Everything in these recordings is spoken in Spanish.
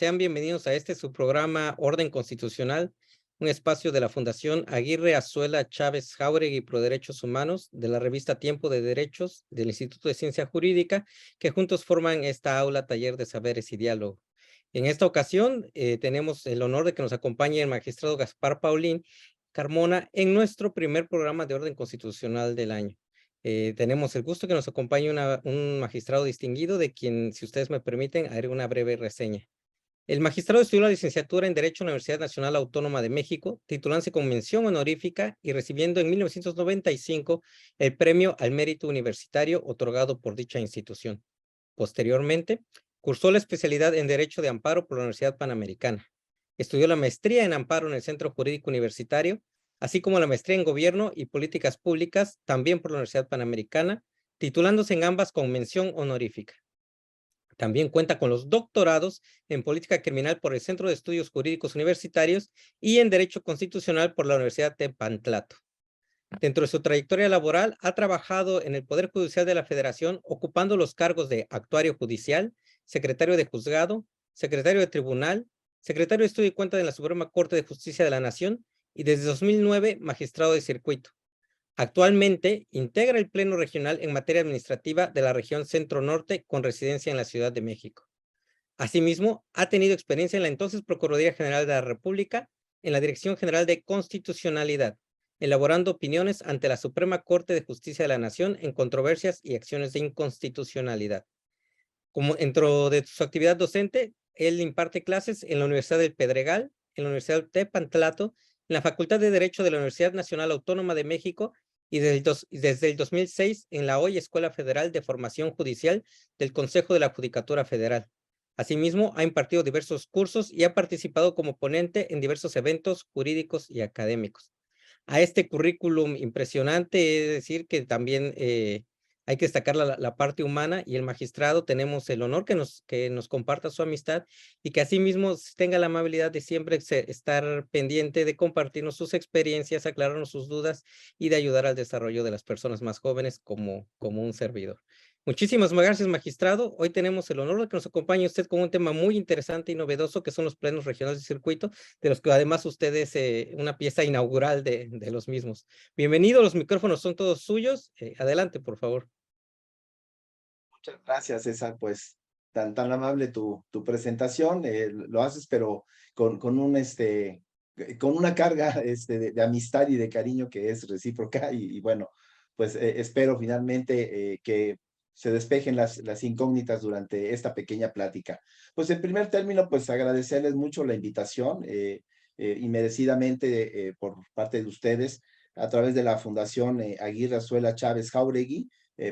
Sean bienvenidos a este su programa Orden Constitucional, un espacio de la Fundación Aguirre Azuela Chávez Jáuregui Pro Derechos Humanos, de la revista Tiempo de Derechos, del Instituto de Ciencia Jurídica, que juntos forman esta aula taller de saberes y diálogo. En esta ocasión tenemos el honor de que nos acompañe el magistrado Gaspar Paulín Carmona en nuestro primer programa de Orden Constitucional del año. Tenemos el gusto que nos acompañe un magistrado distinguido de quien, si ustedes me permiten, haré una breve reseña. El magistrado estudió la licenciatura en Derecho en la Universidad Nacional Autónoma de México, titulándose con mención honorífica y recibiendo en 1995 el Premio al Mérito Universitario otorgado por dicha institución. Posteriormente, cursó la especialidad en Derecho de Amparo por la Universidad Panamericana. Estudió la maestría en Amparo en el Centro Jurídico Universitario, así como la maestría en Gobierno y Políticas Públicas, también por la Universidad Panamericana, titulándose en ambas con mención honorífica. También cuenta con los doctorados en Política Criminal por el Centro de Estudios Jurídicos Universitarios y en Derecho Constitucional por la Universidad de Pantlato. Dentro de su trayectoria laboral, ha trabajado en el Poder Judicial de la Federación, ocupando los cargos de actuario judicial, secretario de juzgado, secretario de tribunal, secretario de Estudio y Cuenta de la Suprema Corte de Justicia de la Nación y desde 2009 magistrado de circuito. Actualmente integra el Pleno Regional en materia administrativa de la región Centro-Norte con residencia en la Ciudad de México. Asimismo, ha tenido experiencia en la entonces Procuraduría General de la República, en la Dirección General de Constitucionalidad, elaborando opiniones ante la Suprema Corte de Justicia de la Nación en controversias y acciones de inconstitucionalidad. Como dentro de su actividad docente, él imparte clases en la Universidad del Pedregal, en la Universidad de Pantlato, en la Facultad de Derecho de la Universidad Nacional Autónoma de México y desde el 2006 en la hoy Escuela Federal de Formación Judicial del Consejo de la Judicatura Federal. Asimismo, ha impartido diversos cursos y ha participado como ponente en diversos eventos jurídicos y académicos. A este currículum impresionante, es decir, que también hay que destacar la parte humana, y el magistrado tenemos el honor que nos comparta su amistad y que asimismo tenga la amabilidad de siempre estar pendiente de compartirnos sus experiencias, aclararnos sus dudas y de ayudar al desarrollo de las personas más jóvenes como un servidor. Muchísimas gracias, magistrado. Hoy tenemos el honor de que nos acompañe usted con un tema muy interesante y novedoso, que son los plenos regionales de circuito, de los que además usted es una pieza inaugural de los mismos. Bienvenido, los micrófonos son todos suyos. Adelante, por favor. Muchas gracias, César. Pues tan amable tu presentación. Lo haces, pero con una carga de amistad y de cariño que es recíproca. Y bueno, pues espero finalmente que se despejen las incógnitas durante esta pequeña plática. Pues en primer término, pues agradecerles mucho la invitación y merecidamente por parte de ustedes a través de la Fundación Aguirre Azuela Chávez Jáuregui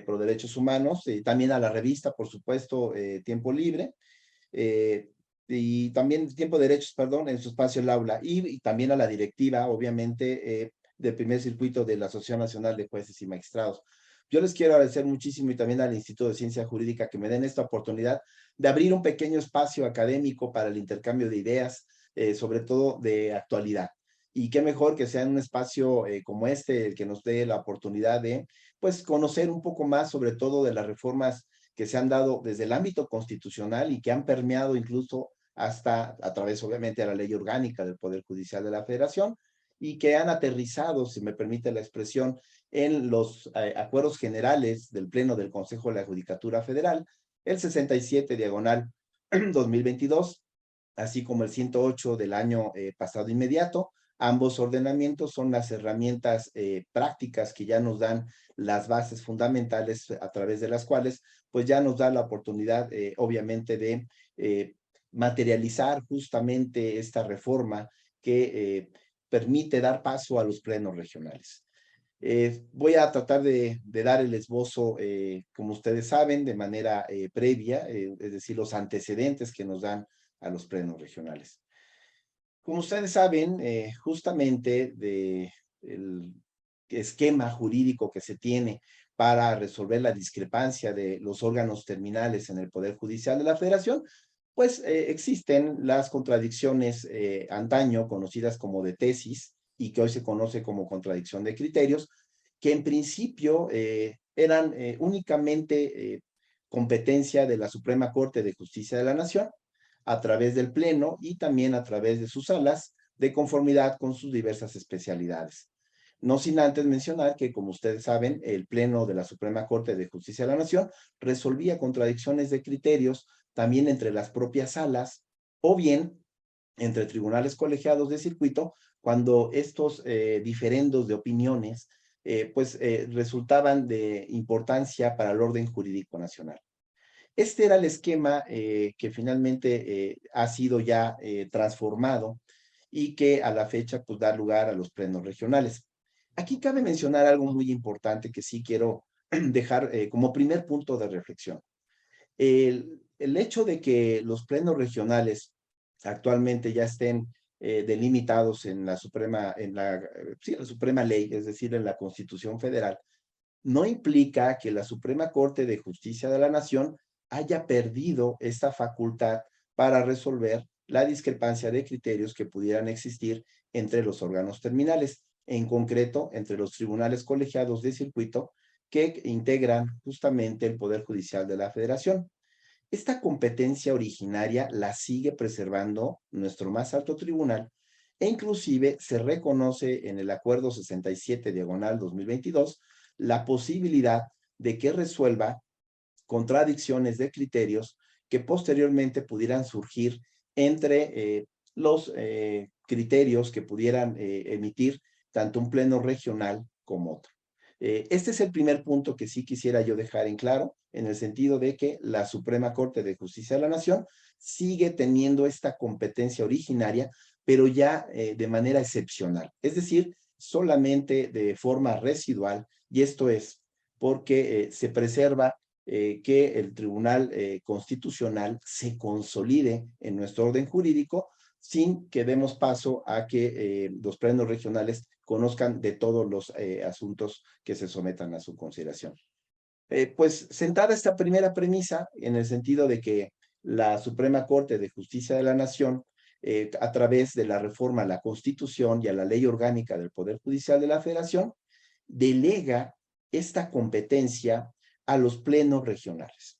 Pro Derechos Humanos, también a la revista, por supuesto, Tiempo Libre, y también Tiempo de Derechos, perdón, en su espacio El Aula, y también a la directiva, obviamente, del primer circuito de la Asociación Nacional de Jueces y Magistrados. Yo les quiero agradecer muchísimo y también al Instituto de Ciencia Jurídica que me den esta oportunidad de abrir un pequeño espacio académico para el intercambio de ideas, sobre todo de actualidad. Y qué mejor que sea en un espacio como este el que nos dé la oportunidad de pues conocer un poco más sobre todo de las reformas que se han dado desde el ámbito constitucional y que han permeado incluso hasta a través obviamente de la ley orgánica del Poder Judicial de la Federación y que han aterrizado, si me permite la expresión, en los acuerdos generales del Pleno del Consejo de la Judicatura Federal, el 67 diagonal 2022, así como el 108 del año pasado inmediato. Ambos ordenamientos son las herramientas prácticas que ya nos dan las bases fundamentales a través de las cuales pues ya nos da la oportunidad obviamente de materializar justamente esta reforma que permite dar paso a los plenos regionales. Voy a tratar de dar el esbozo, como ustedes saben, de manera previa, es decir, los antecedentes que nos dan a los plenos regionales. Como ustedes saben, justamente el esquema jurídico que se tiene para resolver la discrepancia de los órganos terminales en el Poder Judicial de la Federación, pues existen las contradicciones antaño conocidas como de tesis y que hoy se conoce como contradicción de criterios, que en principio eran únicamente competencia de la Suprema Corte de Justicia de la Nación. a través del Pleno y también a través de sus salas, de conformidad con sus diversas especialidades. No sin antes mencionar que, como ustedes saben, el Pleno de la Suprema Corte de Justicia de la Nación resolvía contradicciones de criterios también entre las propias salas o bien entre tribunales colegiados de circuito cuando estos diferendos de opiniones resultaban de importancia para el orden jurídico nacional. Este era el esquema que finalmente ha sido ya transformado y que a la fecha pues da lugar a los plenos regionales. Aquí cabe mencionar algo muy importante que sí quiero dejar como primer punto de reflexión. El hecho de que los plenos regionales actualmente ya estén delimitados en la Suprema, sí, la Suprema Ley, es decir, en la Constitución Federal, no implica que la Suprema Corte de Justicia de la Nación haya perdido esta facultad para resolver la discrepancia de criterios que pudieran existir entre los órganos terminales, en concreto entre los tribunales colegiados de circuito que integran justamente el Poder Judicial de la Federación. Esta competencia originaria la sigue preservando nuestro más alto tribunal e inclusive se reconoce en el Acuerdo 67 diagonal 2022 la posibilidad de que resuelva contradicciones de criterios que posteriormente pudieran surgir entre los criterios que pudieran emitir tanto un pleno regional como otro. Este es el primer punto que sí quisiera yo dejar en claro, en el sentido de que la Suprema Corte de Justicia de la Nación sigue teniendo esta competencia originaria, pero ya de manera excepcional, es decir, solamente de forma residual, y esto es porque se preserva que el Tribunal Constitucional se consolide en nuestro orden jurídico sin que demos paso a que los plenos regionales conozcan de todos los asuntos que se sometan a su consideración. Pues sentada esta primera premisa en el sentido de que la Suprema Corte de Justicia de la Nación, a través de la reforma a la Constitución y a la Ley Orgánica del Poder Judicial de la Federación, delega esta competencia a los plenos regionales.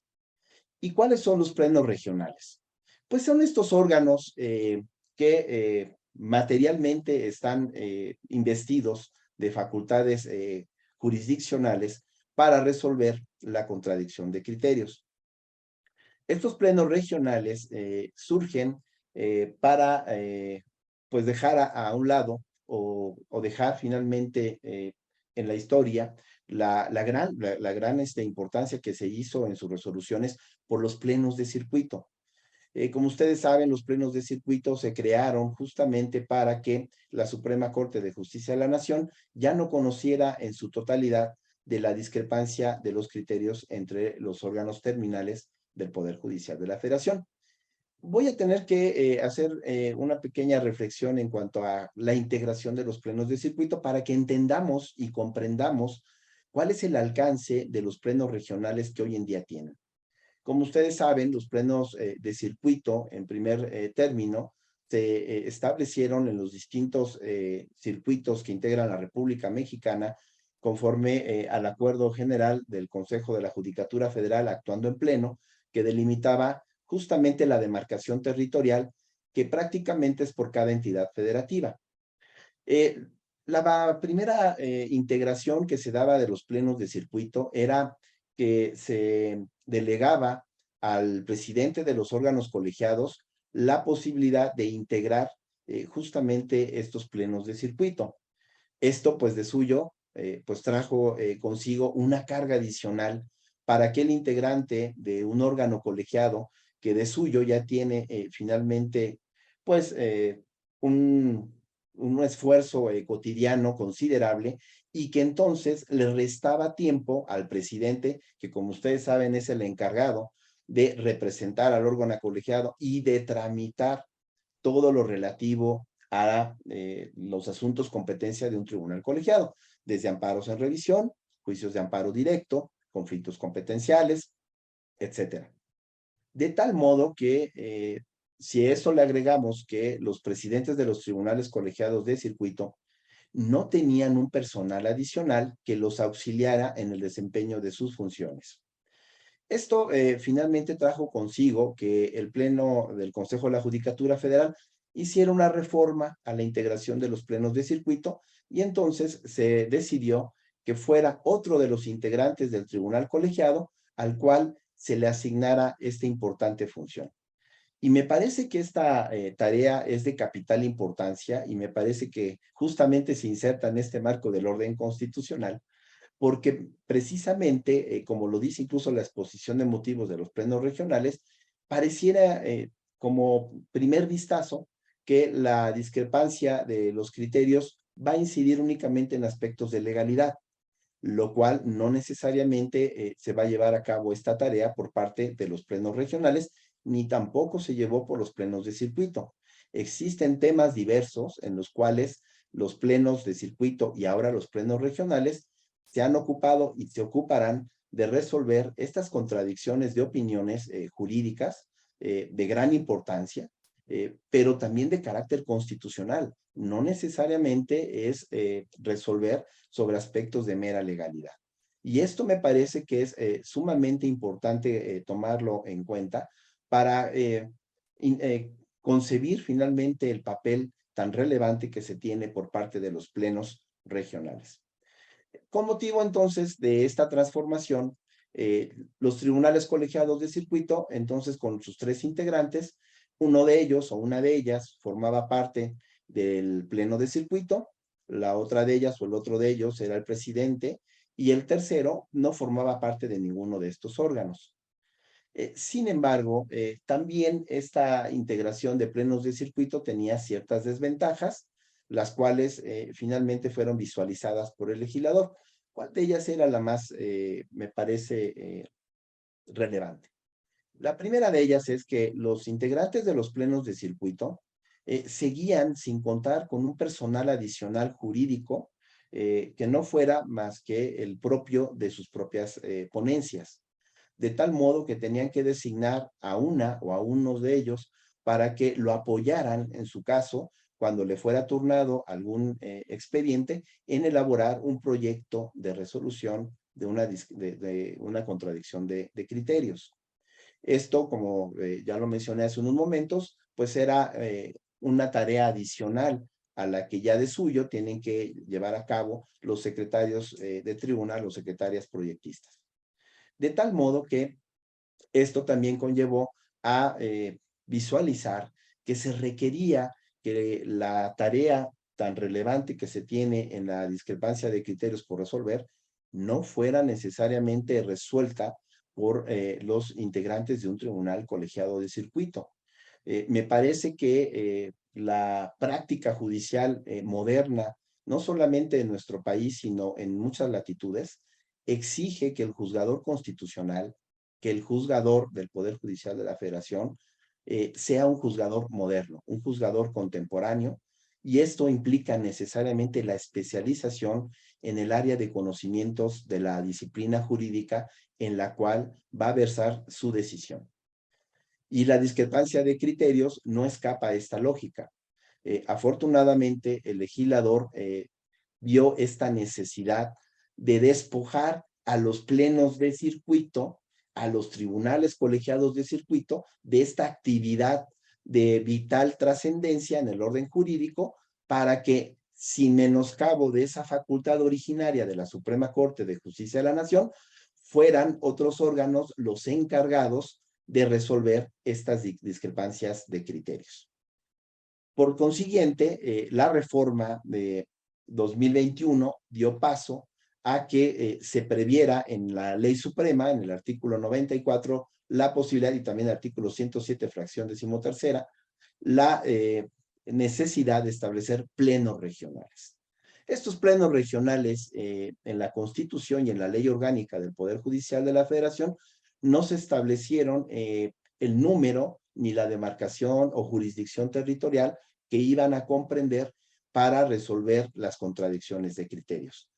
¿Y cuáles son los plenos regionales? Pues son estos órganos que materialmente están investidos de facultades jurisdiccionales para resolver la contradicción de criterios. Estos plenos regionales surgen para pues dejar a un lado o dejar finalmente en la historia la gran importancia que se hizo en sus resoluciones por los plenos de circuito. Como ustedes saben, los plenos de circuito se crearon justamente para que la Suprema Corte de Justicia de la Nación ya no conociera en su totalidad de la discrepancia de los criterios entre los órganos terminales del Poder Judicial de la Federación. Voy a tener que hacer una pequeña reflexión en cuanto a la integración de los plenos de circuito para que entendamos y comprendamos cuál es el alcance de los plenos regionales que hoy en día tienen. Como ustedes saben, los plenos de circuito, en primer término, se establecieron en los distintos circuitos que integran la República Mexicana conforme al Acuerdo General del Consejo de la Judicatura Federal actuando en pleno, que delimitaba justamente la demarcación territorial que prácticamente es por cada entidad federativa. La primera integración que se daba de los plenos de circuito era que se delegaba al presidente de los órganos colegiados la posibilidad de integrar justamente estos plenos de circuito. Esto, pues, de suyo, pues trajo consigo una carga adicional para aquel integrante de un órgano colegiado que de suyo ya tiene finalmente, pues, un esfuerzo cotidiano considerable y que entonces le restaba tiempo al presidente, que como ustedes saben es el encargado de representar al órgano colegiado y de tramitar todo lo relativo a los asuntos competencia de un tribunal colegiado, desde amparos en revisión, juicios de amparo directo, conflictos competenciales, etcétera. De tal modo que si a eso le agregamos que los presidentes de los tribunales colegiados de circuito no tenían un personal adicional que los auxiliara en el desempeño de sus funciones. Esto finalmente trajo consigo que el Pleno del Consejo de la Judicatura Federal hiciera una reforma a la integración de los plenos de circuito y entonces se decidió que fuera otro de los integrantes del tribunal colegiado al cual se le asignara esta importante función. Y me parece que esta tarea es de capital importancia y me parece que justamente se inserta en este marco del orden constitucional, porque precisamente, como lo dice incluso la exposición de motivos de los plenos regionales, pareciera como primer vistazo que la discrepancia de los criterios va a incidir únicamente en aspectos de legalidad, lo cual no necesariamente se va a llevar a cabo esta tarea por parte de los plenos regionales, ni tampoco se llevó por los plenos de circuito. Existen temas diversos en los cuales los plenos de circuito y ahora los plenos regionales se han ocupado y se ocuparán de resolver estas contradicciones de opiniones jurídicas de gran importancia, pero también de carácter constitucional. No necesariamente es resolver sobre aspectos de mera legalidad. Y esto me parece que es sumamente importante tomarlo en cuenta para concebir finalmente el papel tan relevante que se tiene por parte de los plenos regionales. Con motivo entonces de esta transformación, los tribunales colegiados de circuito, entonces con sus 3 integrantes, uno de ellos o una de ellas formaba parte del pleno de circuito, la otra de ellas o el otro de ellos era el presidente y el tercero no formaba parte de ninguno de estos órganos. Sin embargo, también esta integración de plenos de circuito tenía ciertas desventajas, las cuales finalmente fueron visualizadas por el legislador. ¿Cuál de ellas era la más, me parece, relevante? La primera de ellas es que los integrantes de los plenos de circuito seguían sin contar con un personal adicional jurídico que no fuera más que el propio de sus propias ponencias, de tal modo que tenían que designar a una o a unos de ellos para que lo apoyaran en su caso cuando le fuera turnado algún expediente en elaborar un proyecto de resolución de una contradicción de criterios. Esto, como ya lo mencioné hace unos momentos, pues era una tarea adicional a la que ya de suyo tienen que llevar a cabo los secretarios de tribunal, los secretarias proyectistas. De tal modo que esto también conllevó a visualizar que se requería que la tarea tan relevante que se tiene en la discrepancia de criterios por resolver no fuera necesariamente resuelta por los integrantes de un tribunal colegiado de circuito. Me parece que la práctica judicial moderna, no solamente en nuestro país, sino en muchas latitudes, exige que el juzgador constitucional, que el juzgador del Poder Judicial de la Federación, sea un juzgador moderno, un juzgador contemporáneo, y esto implica necesariamente la especialización en el área de conocimientos de la disciplina jurídica en la cual va a versar su decisión. Y la discrepancia de criterios no escapa a esta lógica. Afortunadamente, el legislador vio esta necesidad de despojar a los plenos de circuito, a los tribunales colegiados de circuito, de esta actividad de vital trascendencia en el orden jurídico para que, sin menoscabo de esa facultad originaria de la Suprema Corte de Justicia de la Nación, fueran otros órganos los encargados de resolver estas discrepancias de criterios. Por consiguiente, la reforma de 2021 dio paso a que se previera en la Ley Suprema, en el artículo 94, la posibilidad, y también el artículo 107, fracción 13ª, la necesidad de establecer plenos regionales. Estos plenos regionales en la Constitución y en la Ley Orgánica del Poder Judicial de la Federación no se establecieron el número ni la demarcación o jurisdicción territorial que iban a comprender para resolver las contradicciones de criterios.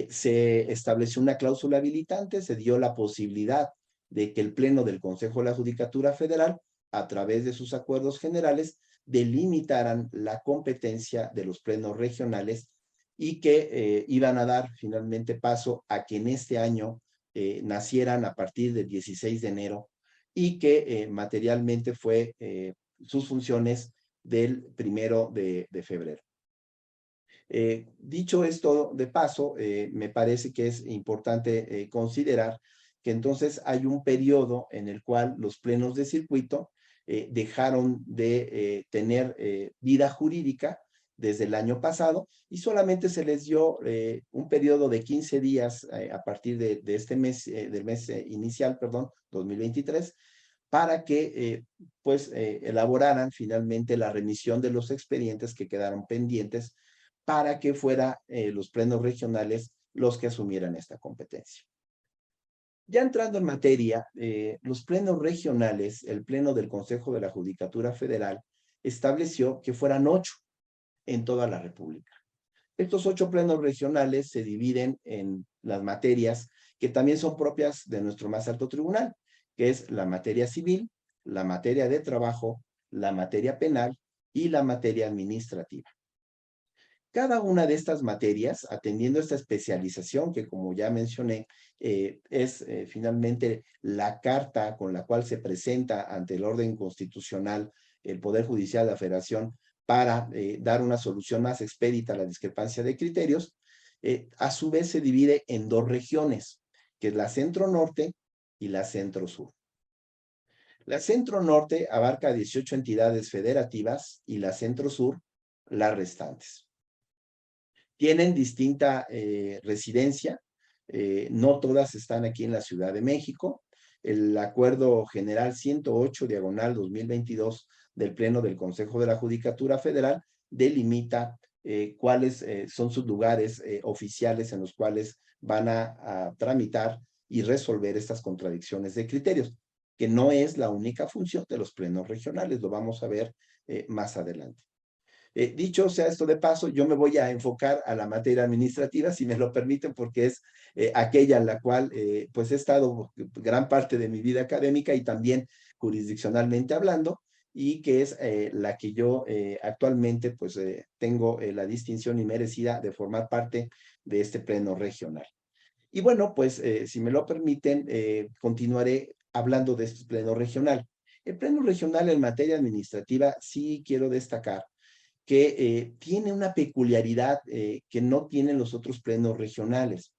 Se estableció una cláusula habilitante, se dio la posibilidad de que el Pleno del Consejo de la Judicatura Federal, a través de sus acuerdos generales, delimitaran la competencia de los plenos regionales y que iban a dar finalmente paso a que en este año nacieran a partir del 16 de enero y que materialmente fue sus funciones del 1 de febrero. Dicho esto de paso, me parece que es importante considerar que entonces hay un periodo en el cual los plenos de circuito dejaron de tener vida jurídica desde el año pasado y solamente se les dio un periodo de 15 días a partir de este mes, del mes inicial, perdón, 2023, para que elaboraran finalmente la remisión de los expedientes que quedaron pendientes para que fueran los plenos regionales los que asumieran esta competencia. Ya entrando en materia, los plenos regionales, el pleno del Consejo de la Judicatura Federal, estableció que fueran 8 en toda la República. Estos 8 plenos regionales se dividen en las materias que también son propias de nuestro más alto tribunal, que es la materia civil, la materia de trabajo, la materia penal y la materia administrativa. Cada una de estas materias, atendiendo esta especialización que, como ya mencioné, es finalmente la carta con la cual se presenta ante el orden constitucional el Poder Judicial de la Federación para dar una solución más expedita a la discrepancia de criterios, a su vez se divide en 2 regiones, que es la Centro-Norte y la Centro-Sur. La Centro-Norte abarca 18 entidades federativas y la Centro-Sur las restantes. Tienen distinta residencia, no todas están aquí en la Ciudad de México. El Acuerdo General 108/2022 del Pleno del Consejo de la Judicatura Federal delimita cuáles son sus lugares oficiales en los cuales van a tramitar y resolver estas contradicciones de criterios, que no es la única función de los plenos regionales, lo vamos a ver más adelante. Dicho sea esto de paso, yo me voy a enfocar a la materia administrativa, si me lo permiten, porque es aquella en la cual pues he estado gran parte de mi vida académica y también jurisdiccionalmente hablando, y que es la que yo actualmente pues tengo la distinción inmerecida de formar parte de este pleno regional. Y bueno, pues si me lo permiten, continuaré hablando de este pleno regional. El pleno regional en materia administrativa sí quiero destacar que tiene una peculiaridad que no tienen los otros plenos regionales.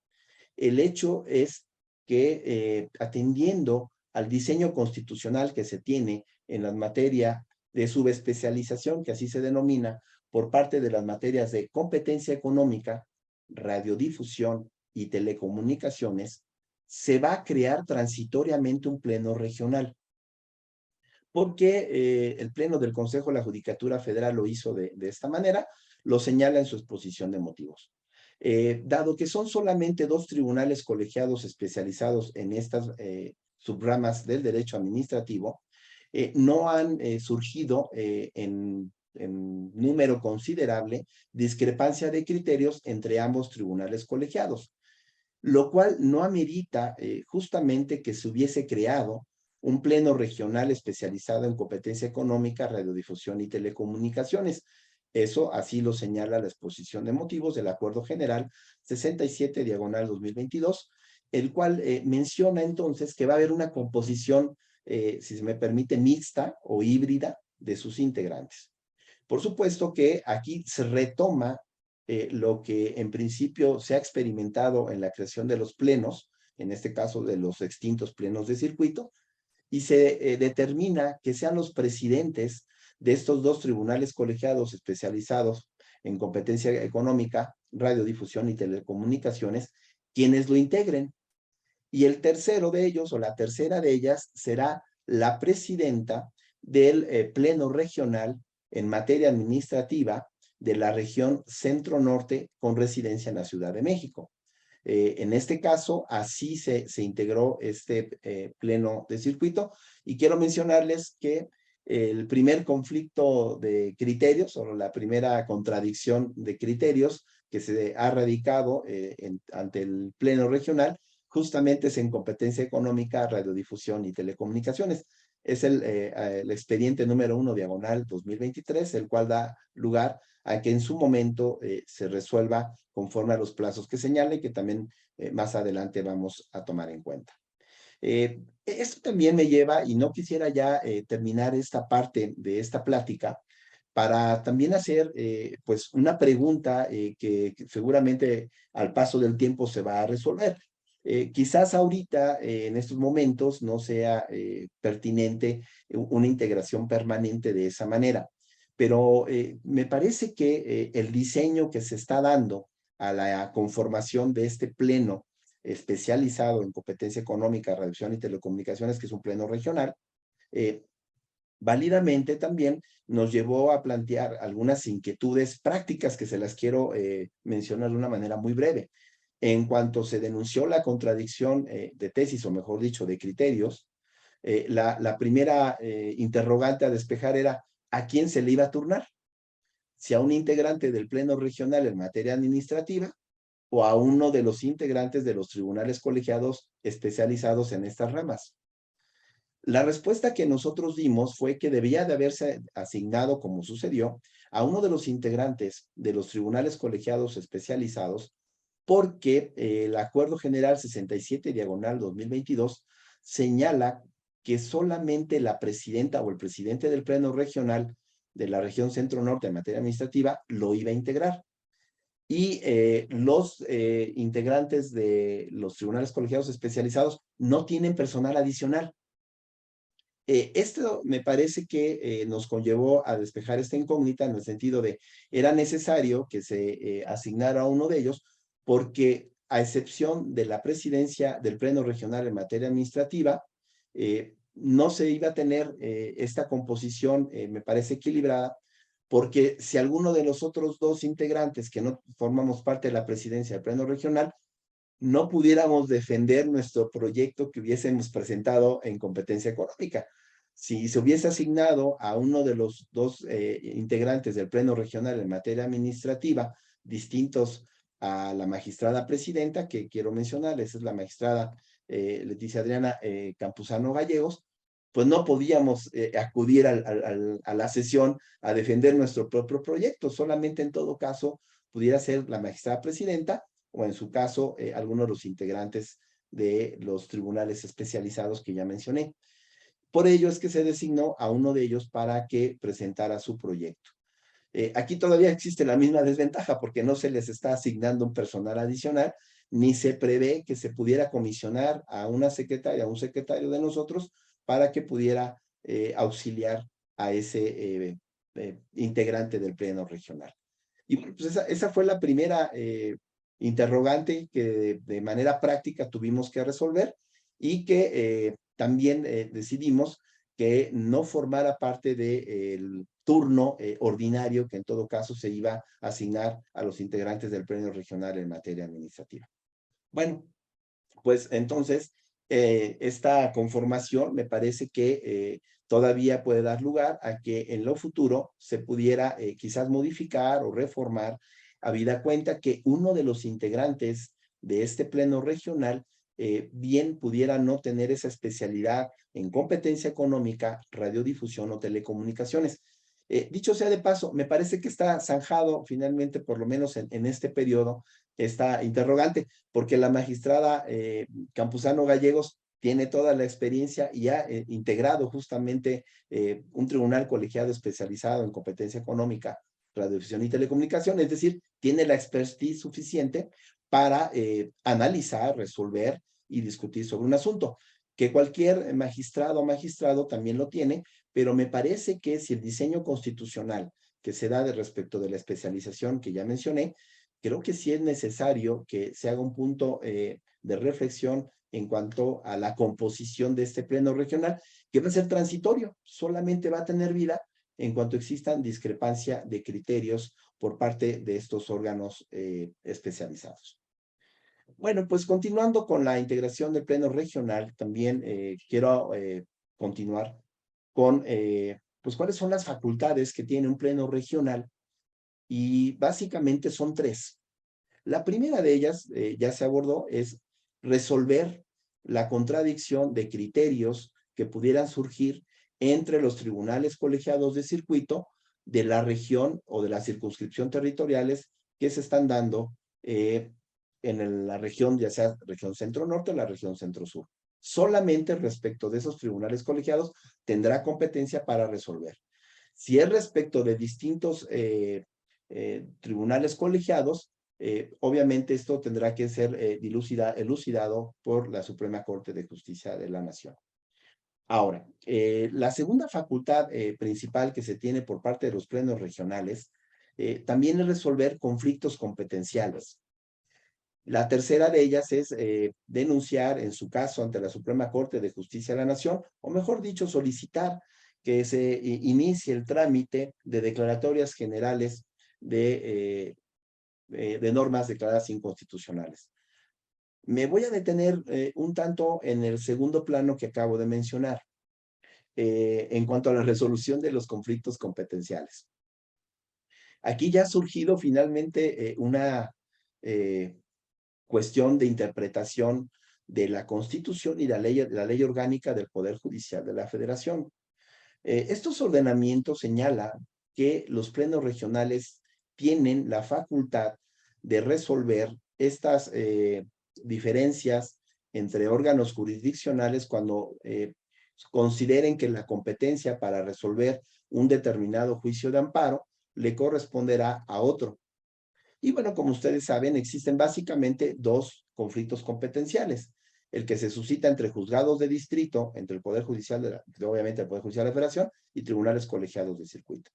El hecho es que atendiendo al diseño constitucional que se tiene en la materia de subespecialización, que así se denomina, por parte de las materias de competencia económica, radiodifusión y telecomunicaciones, se va a crear transitoriamente un pleno regional porque el Pleno del Consejo de la Judicatura Federal lo hizo de esta manera, lo señala en su exposición de motivos. Dado que son solamente 2 tribunales colegiados especializados en estas subramas del derecho administrativo, no han surgido en número considerable discrepancia de criterios entre ambos tribunales colegiados, lo cual no amerita justamente que se hubiese creado un pleno regional especializado en competencia económica, radiodifusión y telecomunicaciones. Eso así lo señala la exposición de motivos del Acuerdo General 67/2022, el cual menciona entonces que va a haber una composición, si se me permite, mixta o híbrida de sus integrantes. Por supuesto que aquí se retoma lo que en principio se ha experimentado en la creación de los plenos, en este caso de los extintos plenos de circuito, y se determina que sean los presidentes de estos 2 tribunales colegiados especializados en competencia económica, radiodifusión y telecomunicaciones quienes lo integren. Y el tercero de ellos, o la tercera de ellas, será la presidenta del Pleno Regional en materia administrativa de la región Centro-Norte con residencia en la Ciudad de México. En este caso, así se integró este pleno de circuito, y quiero mencionarles que el primer conflicto de criterios o la primera contradicción de criterios que se ha radicado ante el pleno regional justamente es en competencia económica, radiodifusión y telecomunicaciones. Es el expediente número 1 diagonal 2023, el cual da lugar a que en su momento se resuelva conforme a los plazos que señala y que también más adelante vamos a tomar en cuenta. Esto también me lleva, y no quisiera ya terminar esta parte de esta plática, para también hacer pues una pregunta que seguramente al paso del tiempo se va a resolver. Quizás ahorita, en estos momentos, no sea pertinente una integración permanente de esa manera, pero me parece que el diseño que se está dando a la conformación de este pleno especializado en competencia económica, reducción y telecomunicaciones, que es un pleno regional, eh, válidamente también nos llevó a plantear algunas inquietudes prácticas que se las quiero mencionar de una manera muy breve. En cuanto se denunció la contradicción de tesis, o mejor dicho, de criterios, la primera interrogante a despejar era ¿a quién se le iba a turnar? Si a un integrante del Pleno Regional en materia administrativa o a uno de los integrantes de los tribunales colegiados especializados en estas ramas. La respuesta que nosotros dimos fue que debía de haberse asignado, como sucedió, a uno de los integrantes de los tribunales colegiados especializados, porque el Acuerdo General 67 diagonal 2022 señala que solamente la presidenta o el presidente del Pleno Regional de la región Centro-Norte en materia administrativa lo iba a integrar. Y los integrantes de los tribunales colegiados especializados no tienen personal adicional. Esto me parece que nos conllevó a despejar esta incógnita en el sentido de era necesario que se asignara a uno de ellos porque a excepción de la presidencia del Pleno Regional en materia administrativa, no se iba a tener esta composición, me parece equilibrada, porque si alguno de los otros dos integrantes que no formamos parte de la presidencia del Pleno Regional, no pudiéramos defender nuestro proyecto que hubiésemos presentado en competencia económica. Si se hubiese asignado a uno de los dos integrantes del Pleno Regional en materia administrativa, distintos a la magistrada presidenta, que quiero mencionar, esa es la magistrada Leticia Adriana Campuzano Gallegos, pues no podíamos acudir a la sesión a defender nuestro propio proyecto, solamente en todo caso pudiera ser la magistrada presidenta o en su caso algunos de los integrantes de los tribunales especializados que ya mencioné. Por ello es que se designó a uno de ellos para que presentara su proyecto. Aquí todavía existe la misma desventaja porque no se les está asignando un personal adicional, ni se prevé que se pudiera comisionar a una secretaria, a un secretario de nosotros para que pudiera auxiliar a ese integrante del pleno regional. Y bueno, pues esa fue la primera interrogante que de manera práctica tuvimos que resolver y que también decidimos que no formara parte del turno ordinario que en todo caso se iba a asignar a los integrantes del pleno regional en materia administrativa. Bueno, pues entonces esta conformación me parece que todavía puede dar lugar a que en lo futuro se pudiera quizás modificar o reformar, habida cuenta que uno de los integrantes de este pleno regional bien pudiera no tener esa especialidad en competencia económica, radiodifusión o telecomunicaciones. Dicho sea de paso, me parece que está zanjado finalmente, por lo menos en este periodo, esta interrogante, porque la magistrada Campuzano Gallegos tiene toda la experiencia y ha integrado justamente un tribunal colegiado especializado en competencia económica, radiodifusión y telecomunicación, es decir, tiene la expertise suficiente para analizar, resolver y discutir sobre un asunto, que cualquier magistrado o magistrado también lo tiene, pero me parece que si el diseño constitucional que se da de respecto de la especialización que ya mencioné, creo que sí es necesario que se haga un punto de reflexión en cuanto a la composición de este pleno regional, que va a ser transitorio, solamente va a tener vida en cuanto existan discrepancia de criterios por parte de estos órganos especializados. Bueno, pues continuando con la integración del pleno regional, también quiero continuar con, pues, cuáles son las facultades que tiene un pleno regional, y básicamente son tres. La primera de ellas, ya se abordó, es resolver la contradicción de criterios que pudieran surgir entre los tribunales colegiados de circuito de la región o de la circunscripción territoriales que se están dando en la región, ya sea región centro-norte o la región centro-sur. Solamente respecto de esos tribunales colegiados tendrá competencia para resolver. Si es respecto de distintos tribunales colegiados, obviamente esto tendrá que ser elucidado por la Suprema Corte de Justicia de la Nación. Ahora, la segunda facultad principal que se tiene por parte de los plenos regionales también es resolver conflictos competenciales. La tercera de ellas es denunciar, en su caso, ante la Suprema Corte de Justicia de la Nación, o mejor dicho, solicitar que se inicie el trámite de declaratorias generales de normas declaradas inconstitucionales. Me voy a detener un tanto en el segundo plano que acabo de mencionar, en cuanto a la resolución de los conflictos competenciales. Aquí ya ha surgido finalmente una cuestión de interpretación de la Constitución y la ley orgánica del Poder Judicial de la Federación. Estos ordenamientos señalan que los plenos regionales tienen la facultad de resolver estas diferencias entre órganos jurisdiccionales cuando consideren que la competencia para resolver un determinado juicio de amparo le corresponderá a otro. Y bueno, como ustedes saben, existen básicamente dos conflictos competenciales. El que se suscita entre juzgados de distrito, entre el Poder Judicial, obviamente el Poder Judicial de la Federación, y tribunales colegiados de circuito.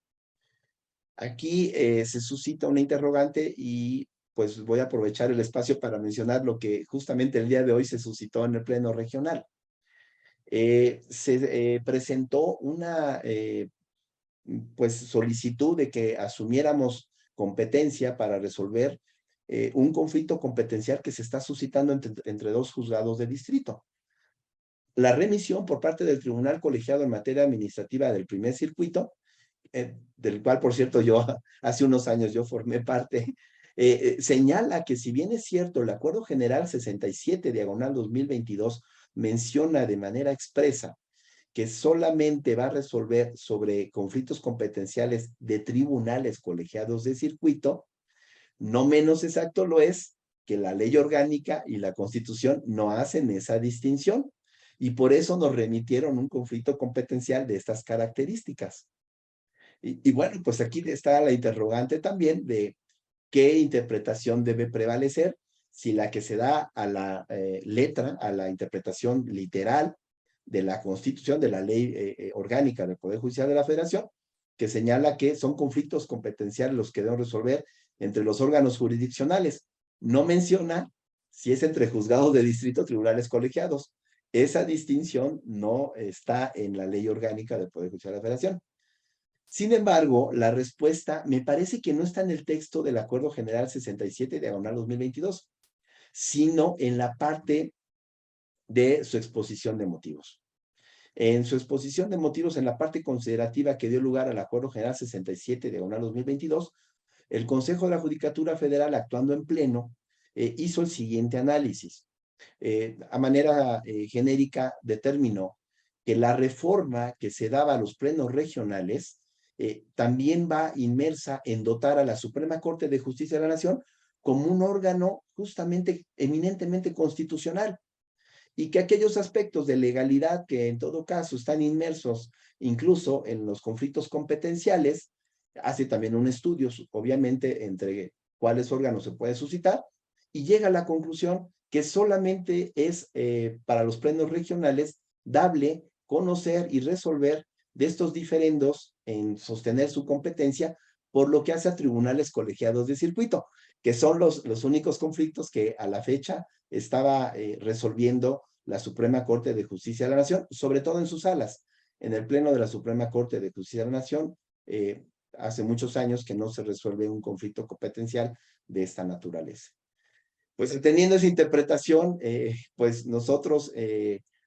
Aquí se suscita una interrogante y pues voy a aprovechar el espacio para mencionar lo que justamente el día de hoy se suscitó en el Pleno Regional. Se presentó una pues solicitud de que asumiéramos competencia para resolver un conflicto competencial que se está suscitando entre dos juzgados de distrito. La remisión por parte del Tribunal Colegiado en materia administrativa del primer circuito, del cual, por cierto, yo hace unos años yo formé parte, señala que si bien es cierto, el Acuerdo General 67, diagonal 2022, menciona de manera expresa que solamente va a resolver sobre conflictos competenciales de tribunales colegiados de circuito, no menos exacto lo es que la ley orgánica y la Constitución no hacen esa distinción. Y por eso nos remitieron un conflicto competencial de estas características. Y bueno, pues aquí está la interrogante también de qué interpretación debe prevalecer, si la que se da a la letra, a la interpretación literal de la Constitución, de la ley orgánica del Poder Judicial de la Federación, que señala que son conflictos competenciales los que deben resolver entre los órganos jurisdiccionales. No menciona si es entre juzgados de distrito o tribunales colegiados. Esa distinción no está en la ley orgánica del Poder Judicial de la Federación. Sin embargo, la respuesta me parece que no está en el texto del Acuerdo General 67, diagonal 2022, sino en la parte de su exposición de motivos. En su exposición de motivos, en la parte considerativa que dio lugar al Acuerdo General 67, diagonal 2022, el Consejo de la Judicatura Federal, actuando en pleno, hizo el siguiente análisis. A manera genérica, determinó que la reforma que se daba a los plenos regionales también va inmersa en dotar a la Suprema Corte de Justicia de la Nación como un órgano justamente eminentemente constitucional, y que aquellos aspectos de legalidad que en todo caso están inmersos incluso en los conflictos competenciales, hace también un estudio, obviamente, entre cuáles órganos se puede suscitar, y llega a la conclusión que solamente es para los plenos regionales dable conocer y resolver de estos diferendos en sostener su competencia, por lo que hace a tribunales colegiados de circuito, que son los únicos conflictos que a la fecha estaba resolviendo la Suprema Corte de Justicia de la Nación, sobre todo en sus salas. En el Pleno de la Suprema Corte de Justicia de la Nación, hace muchos años que no se resuelve un conflicto competencial de esta naturaleza. Pues teniendo esa interpretación, pues nosotros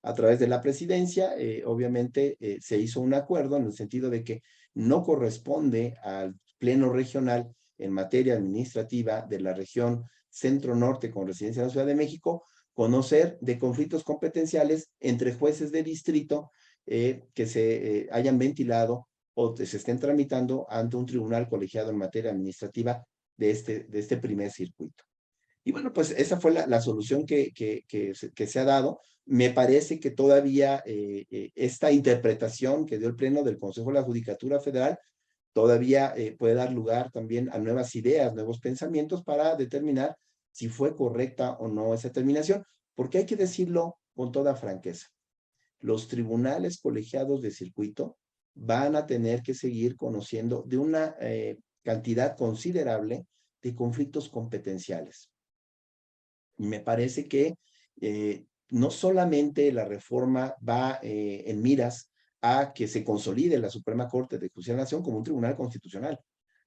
a través de la presidencia, obviamente se hizo un acuerdo en el sentido de que no corresponde al Pleno Regional en materia administrativa de la región centro-norte con residencia en la Ciudad de México, conocer de conflictos competenciales entre jueces de distrito que se hayan ventilado o se estén tramitando ante un tribunal colegiado en materia administrativa de este primer circuito. Y bueno, pues esa fue la solución que se ha dado. Me parece que todavía esta interpretación que dio el Pleno del Consejo de la Judicatura Federal todavía puede dar lugar también a nuevas ideas, nuevos pensamientos para determinar si fue correcta o no esa terminación, porque hay que decirlo con toda franqueza. Los tribunales colegiados de circuito van a tener que seguir conociendo de una cantidad considerable de conflictos competenciales. Me parece que no solamente la reforma va en miras a que se consolide la Suprema Corte de Justicia de la Nación como un tribunal constitucional,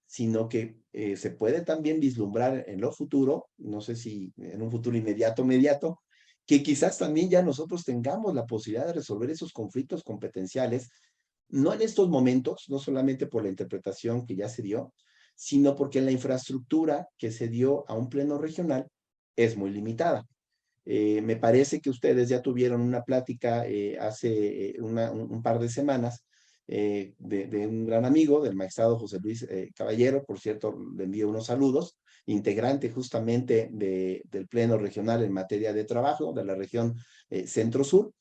sino que se puede también vislumbrar en lo futuro, no sé si en un futuro inmediato, que quizás también ya nosotros tengamos la posibilidad de resolver esos conflictos competenciales, no en estos momentos, no solamente por la interpretación que ya se dio, sino porque la infraestructura que se dio a un pleno regional es muy limitada. Me parece que ustedes ya tuvieron una plática hace un par de semanas de un gran amigo, del magistrado José Luis Caballero, por cierto, le envío unos saludos, integrante justamente del Pleno Regional en materia de trabajo de la región Centro-Sur,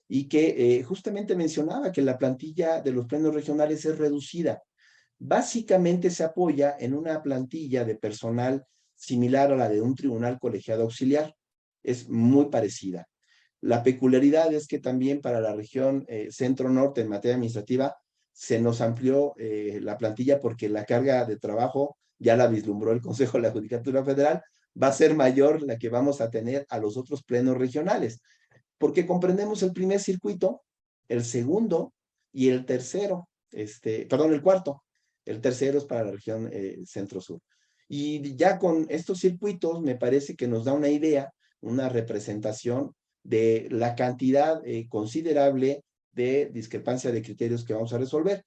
y que justamente mencionaba que la plantilla de los plenos regionales es reducida. Básicamente se apoya en una plantilla de personal similar a la de un tribunal colegiado auxiliar. Es muy parecida. La peculiaridad es que también para la región centro-norte en materia administrativa se nos amplió la plantilla porque la carga de trabajo, ya la vislumbró el Consejo de la Judicatura Federal, va a ser mayor la que vamos a tener a los otros plenos regionales, porque comprendemos el primer circuito, el segundo y el tercero, perdón, el cuarto. El tercero es para la región centro-sur. Y ya con estos circuitos me parece que nos da una idea, una representación de la cantidad considerable de discrepancia de criterios que vamos a resolver.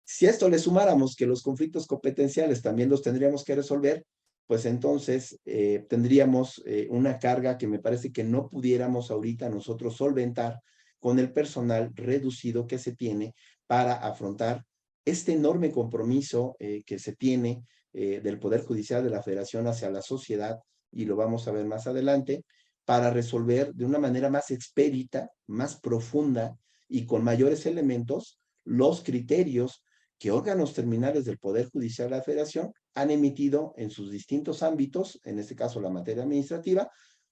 Si a esto le sumáramos que los conflictos competenciales también los tendríamos que resolver, pues entonces tendríamos una carga que me parece que no pudiéramos ahorita nosotros solventar con el personal reducido que se tiene para afrontar este enorme compromiso que se tiene del Poder Judicial de la Federación hacia la sociedad, y lo vamos a ver más adelante, para resolver de una manera más expedita, más profunda y con mayores elementos los criterios que órganos terminales del Poder Judicial de la Federación han emitido en sus distintos ámbitos, en este caso la materia administrativa,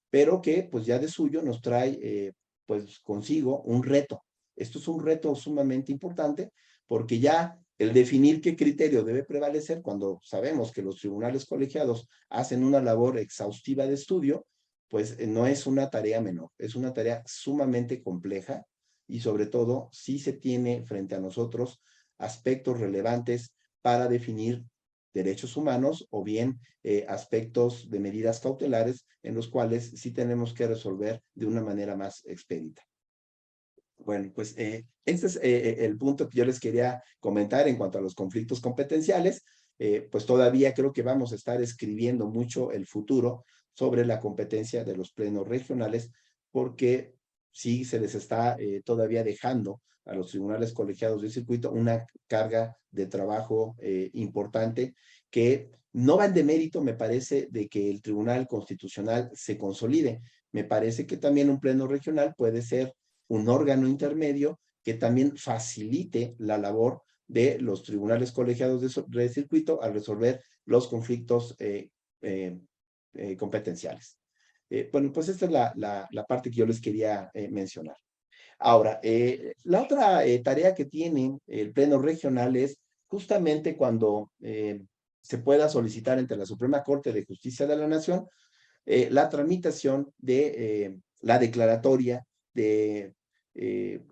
pero que pues ya de suyo nos trae pues consigo un reto. Esto es un reto sumamente importante porque ya el definir qué criterio debe prevalecer cuando sabemos que los tribunales colegiados hacen una labor exhaustiva de estudio, pues no es una tarea menor, es una tarea sumamente compleja y sobre todo si se tiene frente a nosotros aspectos relevantes para definir derechos humanos o bien aspectos de medidas cautelares en los cuales sí tenemos que resolver de una manera más expedita. Bueno, pues este es el punto que yo les quería comentar en cuanto a los conflictos competenciales. Pues todavía creo que vamos a estar escribiendo mucho el futuro sobre la competencia de los plenos regionales, porque sí se les está todavía dejando a los tribunales colegiados del circuito una carga de trabajo importante que no va en demérito, me parece, de que el Tribunal Constitucional se consolide. Me parece que también un pleno regional puede ser un órgano intermedio que también facilite la labor de los tribunales colegiados de circuito al resolver los conflictos competenciales. Bueno, pues esta es la parte que yo les quería mencionar. Ahora, la otra tarea que tiene el Pleno Regional es justamente cuando se pueda solicitar ante la Suprema Corte de Justicia de la Nación la tramitación de la declaratoria de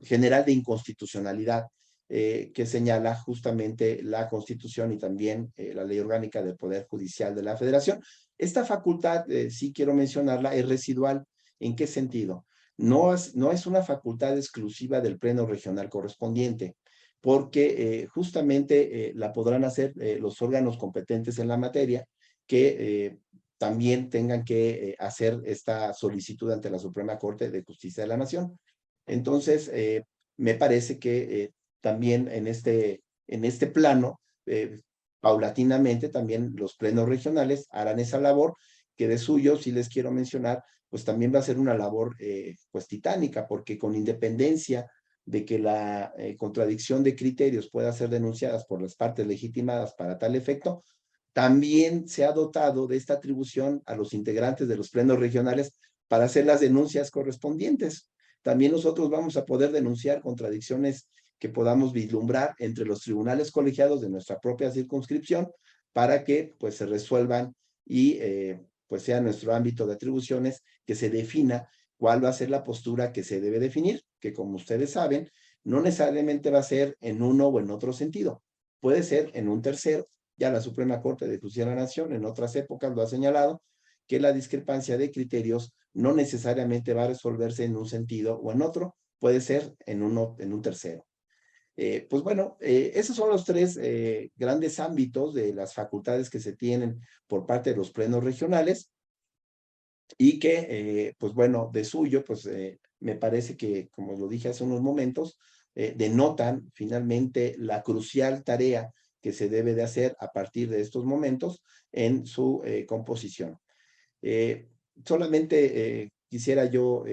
general de inconstitucionalidad que señala justamente la Constitución y también la Ley Orgánica del Poder Judicial de la Federación. Esta facultad, sí quiero mencionarla, es residual. ¿En qué sentido? No es una facultad exclusiva del Pleno Regional correspondiente, porque justamente la podrán hacer los órganos competentes en la materia que también tengan que hacer esta solicitud ante la Suprema Corte de Justicia de la Nación. Entonces, me parece que también en este plano, paulatinamente también los plenos regionales harán esa labor, que de suyo, si les quiero mencionar, pues también va a ser una labor pues titánica, porque con independencia de que la contradicción de criterios pueda ser denunciadas por las partes legitimadas para tal efecto, también se ha dotado de esta atribución a los integrantes de los plenos regionales para hacer las denuncias correspondientes. También nosotros vamos a poder denunciar contradicciones que podamos vislumbrar entre los tribunales colegiados de nuestra propia circunscripción para que pues se resuelvan y pues sea nuestro ámbito de atribuciones que se defina cuál va a ser la postura que se debe definir, que como ustedes saben, no necesariamente va a ser en uno o en otro sentido, puede ser en un tercero. Ya la Suprema Corte de Justicia de la Nación en otras épocas lo ha señalado, que la discrepancia de criterios no necesariamente va a resolverse en un sentido o en otro, puede ser en un tercero. Pues bueno, esos son los tres grandes ámbitos de las facultades que se tienen por parte de los plenos regionales y que, pues bueno, de suyo, pues me parece que, como lo dije hace unos momentos, denotan finalmente la crucial tarea que se debe de hacer a partir de estos momentos en su composición. Eh, Solamente quisiera yo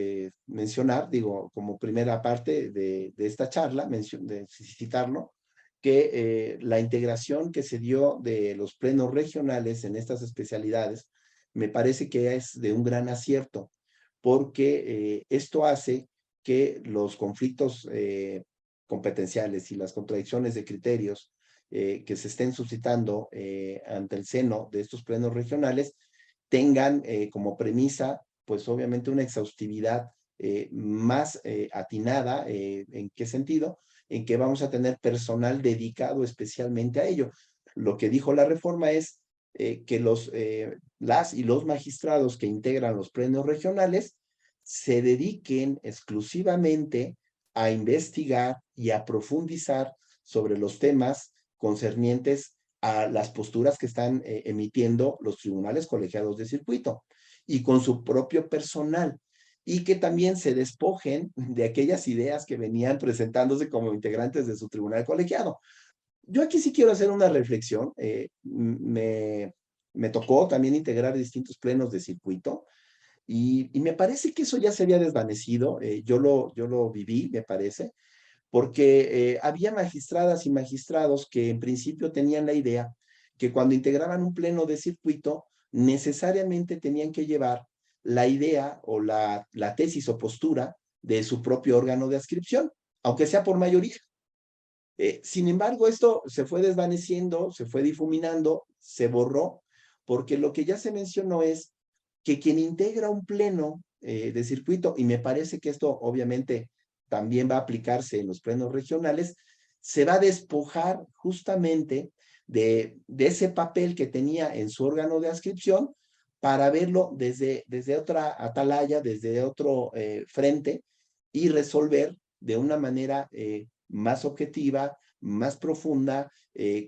mencionar, digo, como primera parte de esta charla, de citarlo, que la integración que se dio de los plenos regionales en estas especialidades me parece que es de un gran acierto, porque esto hace que los conflictos competenciales y las contradicciones de criterios que se estén suscitando ante el seno de estos plenos regionales tengan como premisa, pues obviamente una exhaustividad más atinada. ¿En qué sentido? En que vamos a tener personal dedicado especialmente a ello. Lo que dijo la reforma es que las y los magistrados que integran los plenos regionales se dediquen exclusivamente a investigar y a profundizar sobre los temas concernientes a las posturas que están emitiendo los tribunales colegiados de circuito y con su propio personal, y que también se despojen de aquellas ideas que venían presentándose como integrantes de su tribunal colegiado. Yo aquí sí quiero hacer una reflexión. Me tocó también integrar distintos plenos de circuito y me parece que eso ya se había desvanecido. Yo lo viví, me parece, porque había magistradas y magistrados que en principio tenían la idea que cuando integraban un pleno de circuito, necesariamente tenían que llevar la idea o la tesis o postura de su propio órgano de adscripción, aunque sea por mayoría. Sin embargo, esto se fue desvaneciendo, se fue difuminando, se borró, porque lo que ya se mencionó es que quien integra un pleno de circuito, y me parece que esto obviamente también va a aplicarse en los plenos regionales, se va a despojar justamente de ese papel que tenía en su órgano de adscripción para verlo desde otra atalaya, desde otro frente y resolver de una manera más objetiva, más profunda,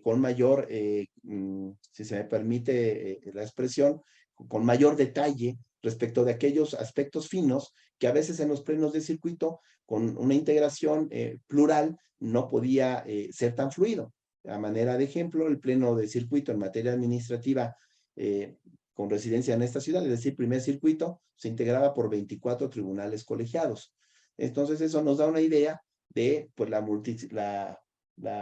con mayor, si se me permite la expresión, con mayor detalle respecto de aquellos aspectos finos que a veces en los plenos de circuito, con una integración plural, no podía ser tan fluido. A manera de ejemplo, el pleno de circuito en materia administrativa con residencia en esta ciudad, es decir, primer circuito, se integraba por 24 tribunales colegiados. Entonces, eso nos da una idea de pues, la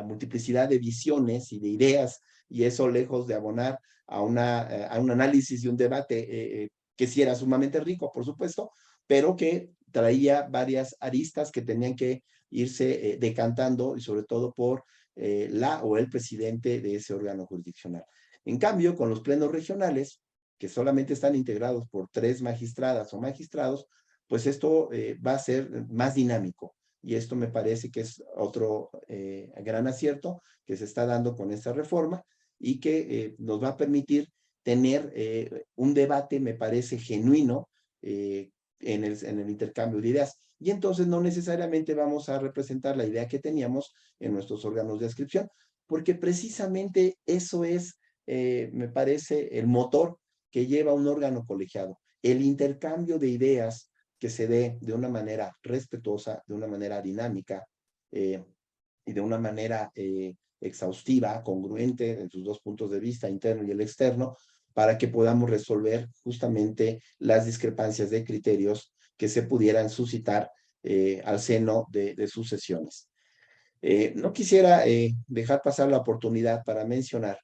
multiplicidad de visiones y de ideas, y eso lejos de abonar a un análisis y un debate que sí era sumamente rico, por supuesto, pero que traía varias aristas que tenían que irse decantando y sobre todo por la o el presidente de ese órgano jurisdiccional. En cambio, con los plenos regionales, que solamente están integrados por 3 magistradas o magistrados, pues esto va a ser más dinámico. Y esto me parece que es otro gran acierto que se está dando con esta reforma y que nos va a permitir tener un debate, me parece, genuino en el intercambio de ideas. Y entonces no necesariamente vamos a representar la idea que teníamos en nuestros órganos de adscripción, porque precisamente eso es, me parece, el motor que lleva un órgano colegiado, el intercambio de ideas que se dé de una manera respetuosa, de una manera dinámica, y de una manera exhaustiva, congruente en sus dos puntos de vista, interno y el externo, para que podamos resolver justamente las discrepancias de criterios que se pudieran suscitar al seno de sus sesiones. No quisiera dejar pasar la oportunidad para mencionar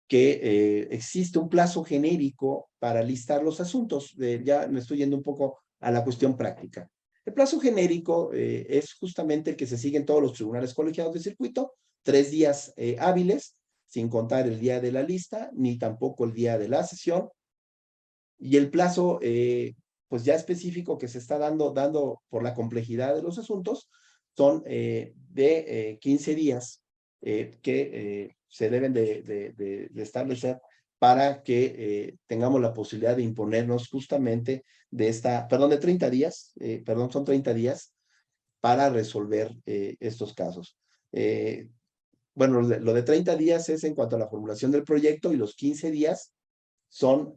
que existe un plazo genérico para listar los asuntos. Ya me estoy yendo un poco a la cuestión práctica. El plazo genérico es justamente el que se sigue en todos los tribunales colegiados de circuito, 3 días hábiles, sin contar el día de la lista, ni tampoco el día de la sesión. Y el plazo, pues ya específico que se está dando por la complejidad de los asuntos, son de 15 días que se deben de establecer para que tengamos la posibilidad de imponernos justamente de esta, perdón, de 30 días, perdón, son 30 días para resolver estos casos. Bueno, lo de 30 días es en cuanto a la formulación del proyecto y los 15 días son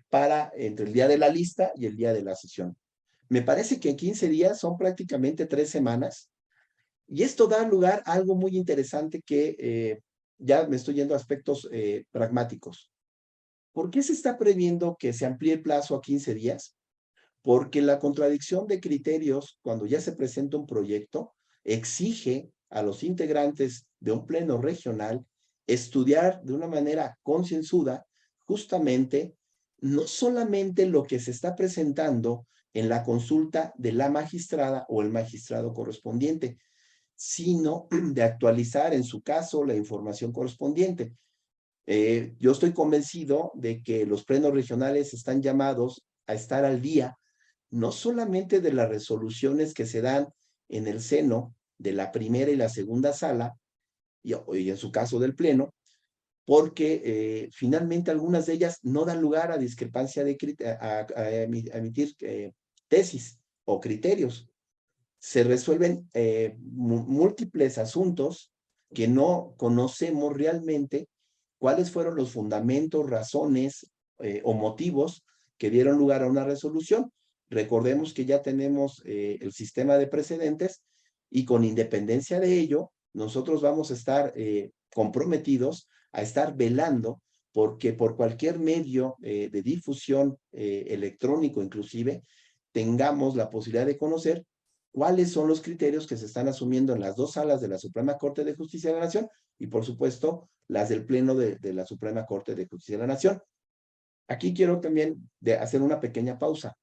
para entre el día de la lista y el día de la sesión. Me parece que en 15 días son prácticamente 3 semanas y esto da lugar a algo muy interesante que ya me estoy yendo a aspectos pragmáticos. ¿Por qué se está previendo que se amplíe el plazo a 15 días? Porque la contradicción de criterios cuando ya se presenta un proyecto exige a los integrantes de un pleno regional estudiar de una manera concienzuda justamente no solamente lo que se está presentando en la consulta de la magistrada o el magistrado correspondiente, sino de actualizar en su caso la información correspondiente. Yo estoy convencido de que los plenos regionales están llamados a estar al día no solamente de las resoluciones que se dan en el seno de la primera y la segunda sala, y en su caso del pleno, porque finalmente algunas de ellas no dan lugar a discrepancia de a emitir tesis o criterios. Se resuelven múltiples asuntos que no conocemos realmente cuáles fueron los fundamentos, razones o motivos que dieron lugar a una resolución. Recordemos que ya tenemos el sistema de precedentes y con independencia de ello, nosotros vamos a estar comprometidos a estar velando porque por cualquier medio de difusión electrónico inclusive, tengamos la posibilidad de conocer cuáles son los criterios que se están asumiendo en las dos salas de la Suprema Corte de Justicia de la Nación y, por supuesto, las del Pleno de la Suprema Corte de Justicia de la Nación. Aquí quiero también hacer una pequeña pausa.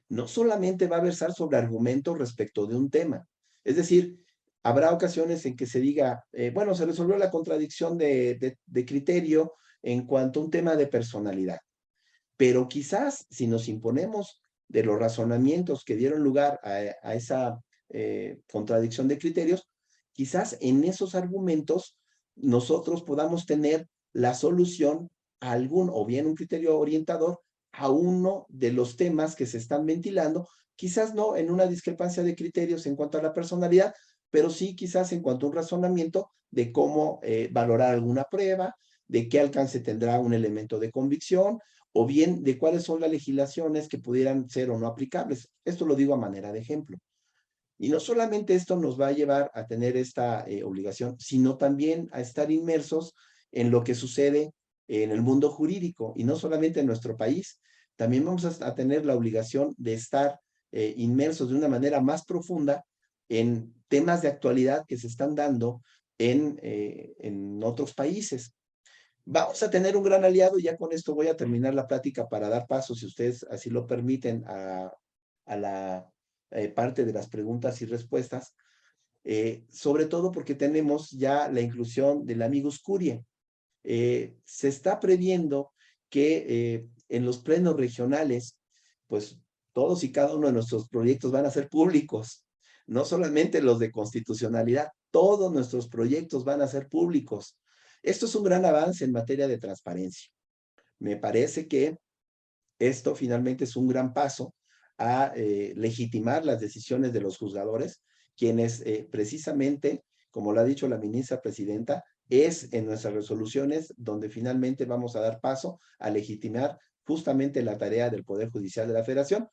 No solamente va a versar sobre argumentos respecto de un tema. Es decir, habrá ocasiones en que se diga, bueno, se resolvió la contradicción de criterio en cuanto a un tema de personalidad. Pero quizás si nos imponemos de los razonamientos que dieron lugar a esa contradicción de criterios, quizás en esos argumentos nosotros podamos tener la solución a algún, o bien un criterio orientador, a uno de los temas que se están ventilando, quizás no en una discrepancia de criterios en cuanto a la personalidad, pero sí quizás en cuanto a un razonamiento de cómo valorar alguna prueba, de qué alcance tendrá un elemento de convicción, o bien de cuáles son las legislaciones que pudieran ser o no aplicables. Esto lo digo a manera de ejemplo. Y no solamente esto nos va a llevar a tener esta obligación, sino también a estar inmersos en lo que sucede en el mundo jurídico, y no solamente en nuestro país. También vamos a tener la obligación de estar inmersos de una manera más profunda en temas de actualidad que se están dando en otros países. Vamos a tener un gran aliado y ya con esto voy a terminar la plática para dar paso, si ustedes así lo permiten, a la parte de las preguntas y respuestas, sobre todo porque tenemos ya la inclusión del amicus curiae. Se está previendo que en los plenos regionales, pues todos y cada uno de nuestros proyectos van a ser públicos, no solamente los de constitucionalidad, todos nuestros proyectos van a ser públicos. Esto es un gran avance en materia de transparencia. Me parece que esto finalmente es un gran paso a legitimar las decisiones de los juzgadores, quienes precisamente, como lo ha dicho la ministra presidenta, es en nuestras resoluciones donde finalmente vamos a dar paso a legitimar justamente la tarea del Poder Judicial de la Federación,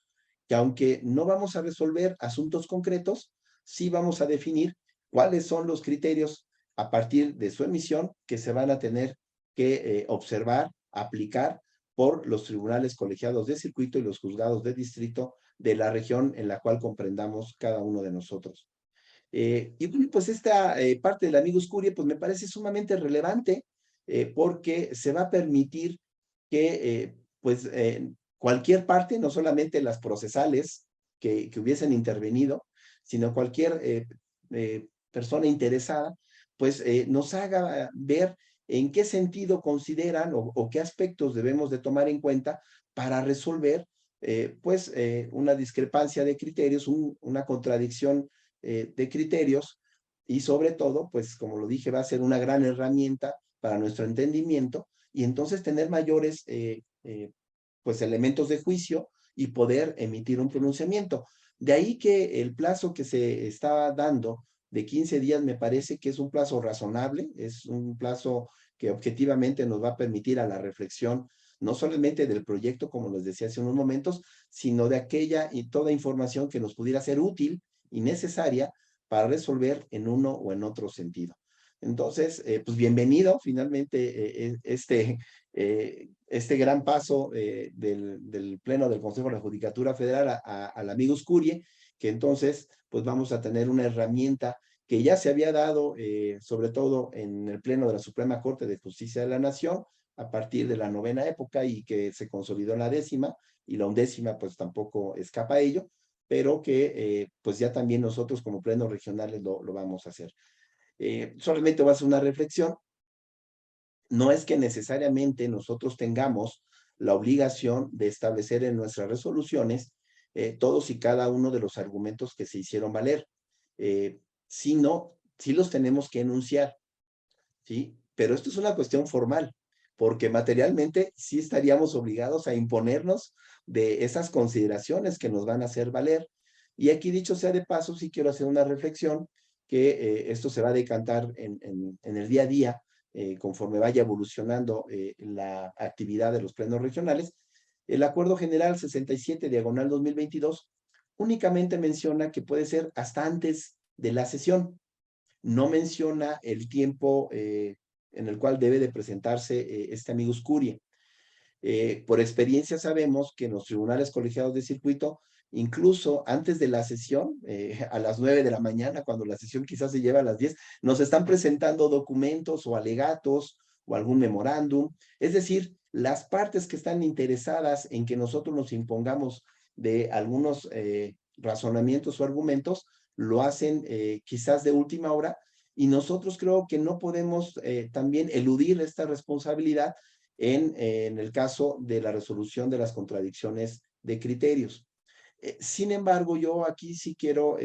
que aunque no vamos a resolver asuntos concretos, sí vamos a definir cuáles son los criterios a partir de su emisión que se van a tener que observar, aplicar por los tribunales colegiados de circuito y los juzgados de distrito de la región en la cual comprendamos cada uno de nosotros. Y bueno, pues esta parte del amicus curiae, pues me parece sumamente relevante porque se va a permitir que pues cualquier parte, no solamente las procesales que hubiesen intervenido, sino cualquier persona interesada, pues nos haga ver en qué sentido consideran o qué aspectos debemos de tomar en cuenta para resolver pues una discrepancia de criterios, una contradicción de criterios y sobre todo, pues como lo dije, va a ser una gran herramienta para nuestro entendimiento y entonces tener mayores pues elementos de juicio y poder emitir un pronunciamiento. De ahí que el plazo que se estaba dando de 15 días me parece que es un plazo razonable, es un plazo que objetivamente nos va a permitir a la reflexión, no solamente del proyecto, como les decía hace unos momentos, sino de aquella y toda información que nos pudiera ser útil y necesaria para resolver en uno o en otro sentido. Entonces, pues bienvenido finalmente este gran paso del Pleno del Consejo de la Judicatura Federal al amicus curiae, que entonces pues vamos a tener una herramienta que ya se había dado sobre todo en el Pleno de la Suprema Corte de Justicia de la Nación a partir de la novena época y que se consolidó en la 10ª y la 11ª pues tampoco escapa a ello, pero que pues ya también nosotros como plenos regionales lo vamos a hacer. Solamente va a ser una reflexión. No es que necesariamente nosotros tengamos la obligación de establecer en nuestras resoluciones todos y cada uno de los argumentos que se hicieron valer, sino sí los tenemos que enunciar, ¿sí? Pero esto es una cuestión formal, porque materialmente sí estaríamos obligados a imponernos de esas consideraciones que nos van a hacer valer. Y aquí, dicho sea de paso, sí quiero hacer una reflexión que esto se va a decantar en el día a día, conforme vaya evolucionando la actividad de los plenos regionales. El Acuerdo General 67, diagonal 2022, únicamente menciona que puede ser hasta antes de la sesión. No menciona el tiempo en el cual debe de presentarse este amicus curiae. Por experiencia sabemos que en los tribunales colegiados de circuito, incluso antes de la sesión, a las 9 de la mañana, cuando la sesión quizás se lleva a las 10, nos están presentando documentos o alegatos o algún memorándum. Es decir, las partes que están interesadas en que nosotros nos impongamos de algunos razonamientos o argumentos, lo hacen quizás de última hora y nosotros creo que no podemos también eludir esta responsabilidad en el caso de la resolución de las contradicciones de criterios. Sin embargo, yo aquí sí quiero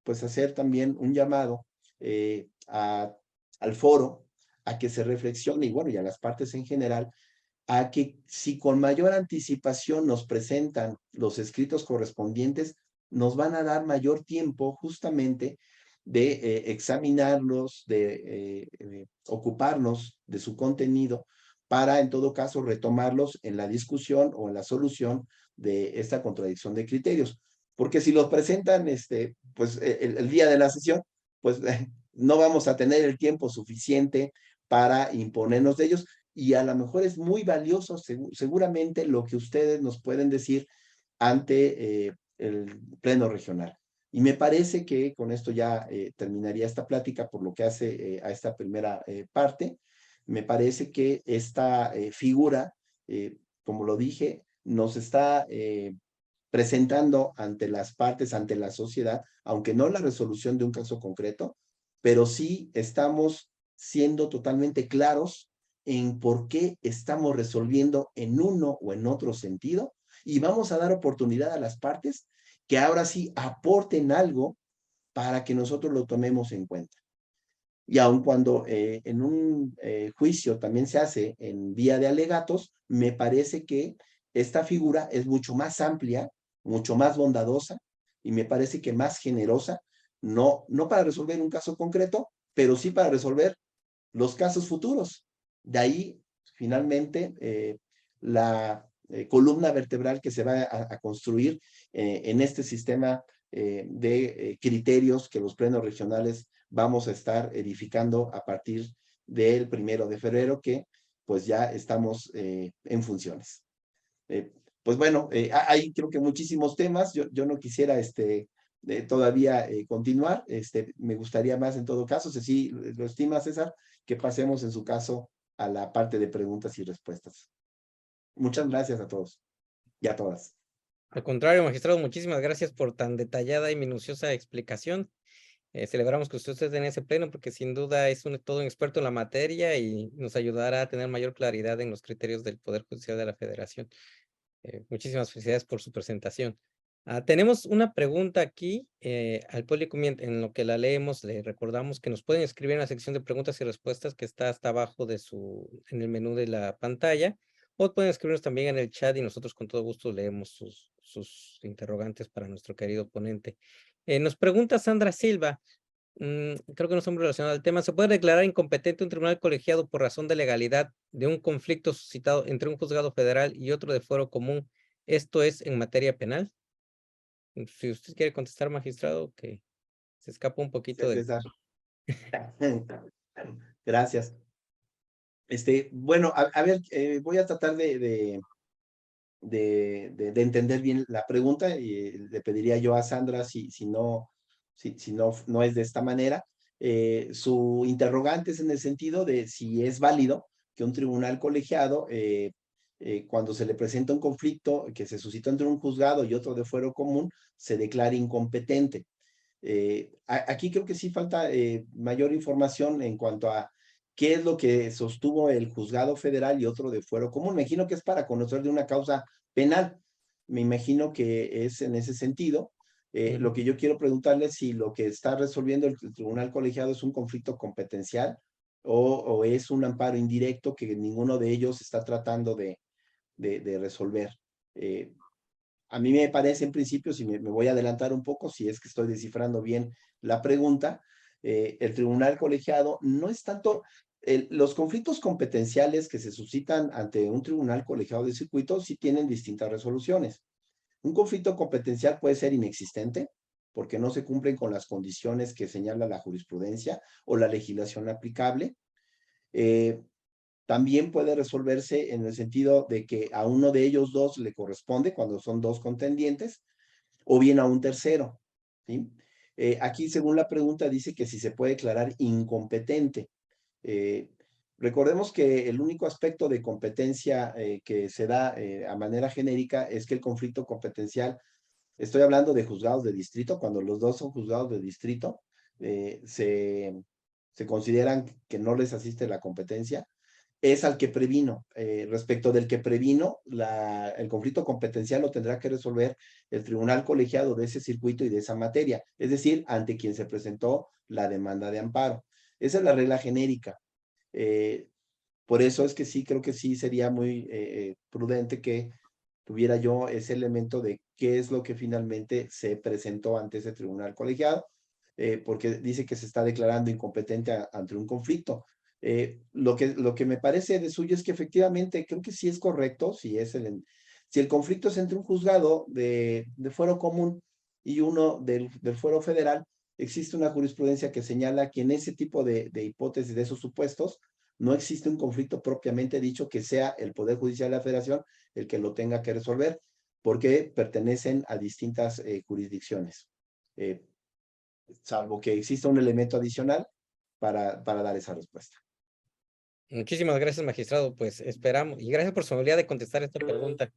pues hacer también un llamado al foro a que se reflexione y bueno, y a las partes en general, a que si con mayor anticipación nos presentan los escritos correspondientes, nos van a dar mayor tiempo justamente de examinarlos, de ocuparnos de su contenido para en todo caso retomarlos en la discusión o en la solución de esta contradicción de criterios. Porque si los presentan pues, el día de la sesión, pues no vamos a tener el tiempo suficiente para imponernos de ellos y a lo mejor es muy valioso seguramente lo que ustedes nos pueden decir ante el pleno regional. Y me parece que con esto ya terminaría esta plática por lo que hace a esta primera parte. Me parece que esta figura, como lo dije, nos está presentando ante las partes, ante la sociedad, aunque no la resolución de un caso concreto, pero sí estamos siendo totalmente claros en por qué estamos resolviendo en uno o en otro sentido y vamos a dar oportunidad a las partes que ahora sí aporten algo para que nosotros lo tomemos en cuenta. Y aun cuando en un juicio también se hace en vía de alegatos, me parece que esta figura es mucho más amplia, mucho más bondadosa y me parece que más generosa, no para resolver un caso concreto, pero sí para resolver los casos futuros. De ahí, finalmente, la columna vertebral que se va a construir en este sistema de criterios que los plenos regionales vamos a estar edificando a partir del 1 de febrero, que pues ya estamos en funciones. Pues bueno, hay creo que muchísimos temas. Yo no quisiera todavía continuar. Me gustaría más en todo caso, si lo estima César, que pasemos en su caso a la parte de preguntas y respuestas. Muchas gracias a todos y a todas. Al contrario, magistrado, muchísimas gracias por tan detallada y minuciosa explicación. Celebramos que usted esté en ese pleno porque sin duda es todo un experto en la materia y nos ayudará a tener mayor claridad en los criterios del Poder Judicial de la Federación. Muchísimas felicidades por su presentación. Tenemos una pregunta aquí al público. En lo que la leemos, le recordamos que nos pueden escribir en la sección de preguntas y respuestas que está hasta abajo en el menú de la pantalla, o pueden escribirnos también en el chat y nosotros con todo gusto leemos sus interrogantes para nuestro querido ponente. Nos pregunta Sandra Silva, creo que no estamos relacionados al tema. ¿Se puede declarar incompetente un tribunal colegiado por razón de legalidad de un conflicto suscitado entre un juzgado federal y otro de fuero común? Esto es en materia penal. Si usted quiere contestar, magistrado, que se escapa un poquito Gracias, del... César. Gracias. Bueno, a ver, voy a tratar de entender bien la pregunta y le pediría yo a Sandra si no es de esta manera. Su interrogante es en el sentido de si es válido que un tribunal colegiado, cuando se le presenta un conflicto que se suscitó entre un juzgado y otro de fuero común, se declare incompetente. Aquí creo que sí falta mayor información en cuanto a qué es lo que sostuvo el juzgado federal y otro de fuero común. Me imagino que es para conocer de una causa penal. Me imagino que es en ese sentido. Lo que yo quiero preguntarle es si lo que está resolviendo el tribunal colegiado es un conflicto competencial o es un amparo indirecto que ninguno de ellos está tratando de resolver. A mí me parece en principio, si me voy a adelantar un poco, si es que estoy descifrando bien la pregunta, el tribunal colegiado no es tanto, los conflictos competenciales que se suscitan ante un tribunal colegiado de circuito sí tienen distintas resoluciones. Un conflicto competencial puede ser inexistente porque no se cumplen con las condiciones que señala la jurisprudencia o la legislación aplicable. También puede resolverse en el sentido de que a uno de ellos dos le corresponde cuando son dos contendientes, o bien a un tercero, ¿sí? Aquí, según la pregunta, dice que si se puede declarar incompetente. Recordemos que el único aspecto de competencia que se da a manera genérica es que el conflicto competencial, estoy hablando de juzgados de distrito, cuando los dos son juzgados de distrito, se consideran que no les asiste la competencia, es al que previno. Respecto del que previno, el conflicto competencial lo tendrá que resolver el tribunal colegiado de ese circuito y de esa materia, es decir, ante quien se presentó la demanda de amparo. Esa es la regla genérica. Por eso es que sí, creo que sí sería muy prudente que tuviera yo ese elemento de qué es lo que finalmente se presentó ante ese tribunal colegiado, porque dice que se está declarando incompetente ante un conflicto. Lo que me parece de suyo es que efectivamente creo que sí es correcto, si el conflicto es entre un juzgado de fuero común y uno del fuero federal, existe una jurisprudencia que señala que en ese tipo de hipótesis, de esos supuestos, no existe un conflicto propiamente dicho que sea el Poder Judicial de la Federación el que lo tenga que resolver, porque pertenecen a distintas jurisdicciones, salvo que exista un elemento adicional para dar esa respuesta. Muchísimas gracias, magistrado. Pues esperamos, y gracias por su habilidad de contestar esta pregunta.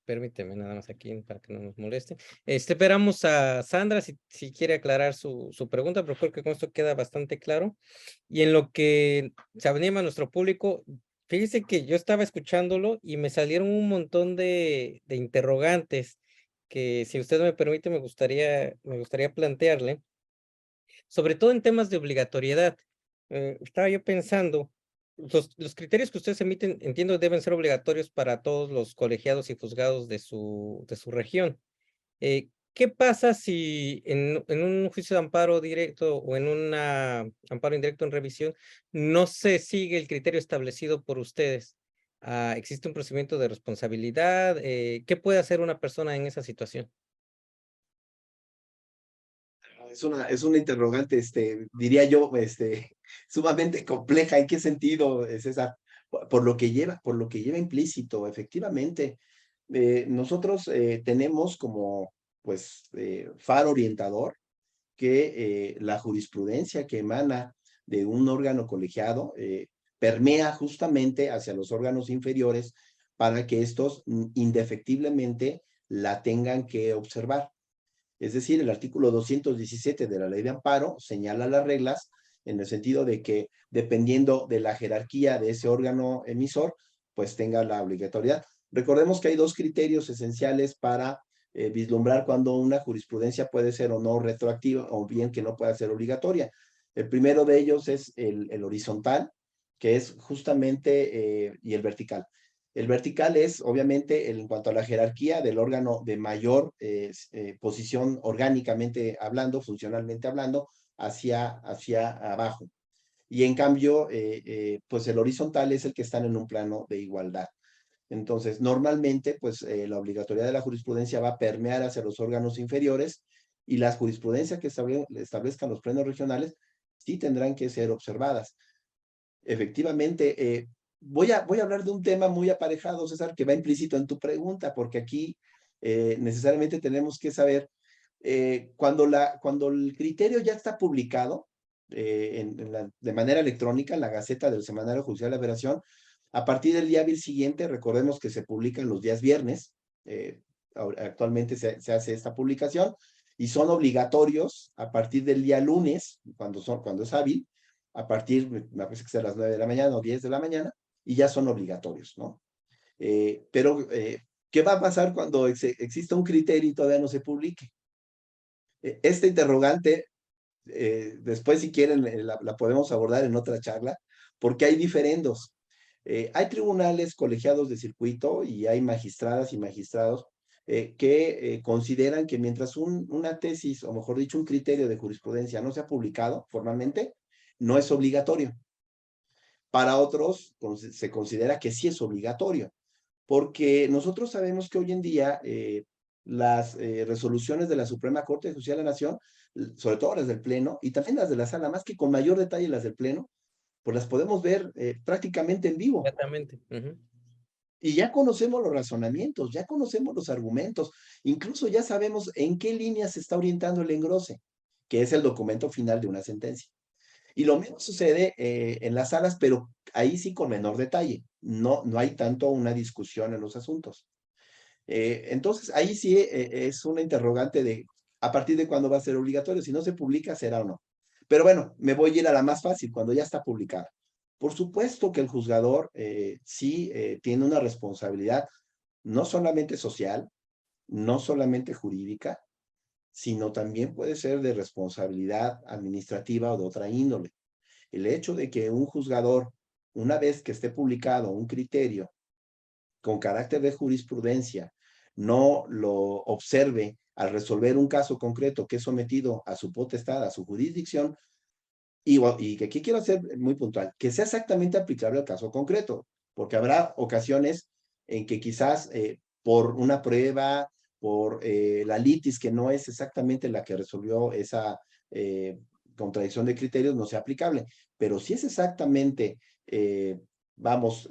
Permíteme nada más aquí para que no nos moleste. Esperamos a Sandra si quiere aclarar su pregunta, pero creo que con esto queda bastante claro. Y en lo que se anima a nuestro público, fíjese que yo estaba escuchándolo y me salieron un montón de interrogantes que, si usted me permite, me gustaría plantearle, sobre todo en temas de obligatoriedad. Estaba yo pensando, los criterios que ustedes emiten, entiendo, deben ser obligatorios para todos los colegiados y juzgados de su región. ¿Qué pasa si en un juicio de amparo directo o en un amparo indirecto en revisión no se sigue el criterio establecido por ustedes? ¿Existe un procedimiento de responsabilidad? ¿Qué puede hacer una persona en esa situación? Es una interrogante, diría yo, sumamente compleja. ¿En qué sentido, César? Por lo que lleva implícito, efectivamente. Nosotros tenemos como, pues, faro orientador que la jurisprudencia que emana de un órgano colegiado permea justamente hacia los órganos inferiores para que estos indefectiblemente la tengan que observar. Es decir, el artículo 217 de la Ley de Amparo señala las reglas en el sentido de que dependiendo de la jerarquía de ese órgano emisor, pues tenga la obligatoriedad. Recordemos que hay dos criterios esenciales para vislumbrar cuando una jurisprudencia puede ser o no retroactiva o bien que no pueda ser obligatoria. El primero de ellos es el horizontal, que es justamente, y el vertical. El vertical es, obviamente, en cuanto a la jerarquía del órgano de mayor posición orgánicamente hablando, funcionalmente hablando, hacia abajo. Y en cambio, pues el horizontal es el que están en un plano de igualdad. Entonces, normalmente, pues la obligatoriedad de la jurisprudencia va a permear hacia los órganos inferiores y las jurisprudencias que establezcan los plenos regionales sí tendrán que ser observadas. Efectivamente, voy a hablar de un tema muy aparejado, César, que va implícito en tu pregunta, porque aquí necesariamente tenemos que saber, cuando el criterio ya está publicado de manera electrónica en la Gaceta del Semanario Judicial de la Federación, a partir del día hábil siguiente, recordemos que se publican los días viernes, actualmente se hace esta publicación, y son obligatorios a partir del día lunes, cuando es hábil, a partir, me parece que sea a las 9 de la mañana o 10 de la mañana, y ya son obligatorios, ¿no? Pero, ¿qué va a pasar cuando exista un criterio y todavía no se publique? Este interrogante, después si quieren la podemos abordar en otra charla, porque hay diferendos. Hay tribunales colegiados de circuito y hay magistradas y magistrados que consideran que mientras una tesis, o mejor dicho, un criterio de jurisprudencia no se ha publicado formalmente, no es obligatorio. Para otros se considera que sí es obligatorio, porque nosotros sabemos que hoy en día las resoluciones de la Suprema Corte de Justicia de la Nación, sobre todo las del Pleno, y también las de la Sala, más que con mayor detalle las del Pleno, pues las podemos ver prácticamente en vivo. Exactamente. Y ya conocemos los razonamientos, ya conocemos los argumentos, incluso ya sabemos en qué línea se está orientando el engrose, que es el documento final de una sentencia. Y lo mismo sucede en las salas, pero ahí sí con menor detalle. No hay tanto una discusión en los asuntos. Entonces, ahí sí es una interrogante de a partir de cuándo va a ser obligatorio. Si no se publica, será o no. Pero bueno, me voy a ir a la más fácil, cuando ya está publicada. Por supuesto que el juzgador sí tiene una responsabilidad, no solamente social, no solamente jurídica, sino también puede ser de responsabilidad administrativa o de otra índole. El hecho de que un juzgador, una vez que esté publicado un criterio con carácter de jurisprudencia, no lo observe al resolver un caso concreto que es sometido a su potestad, a su jurisdicción, y que aquí quiero ser muy puntual, que sea exactamente aplicable al caso concreto, porque habrá ocasiones en que quizás por una prueba, por la litis que no es exactamente la que resolvió esa contradicción de criterios, no sea aplicable. Pero si es exactamente, vamos,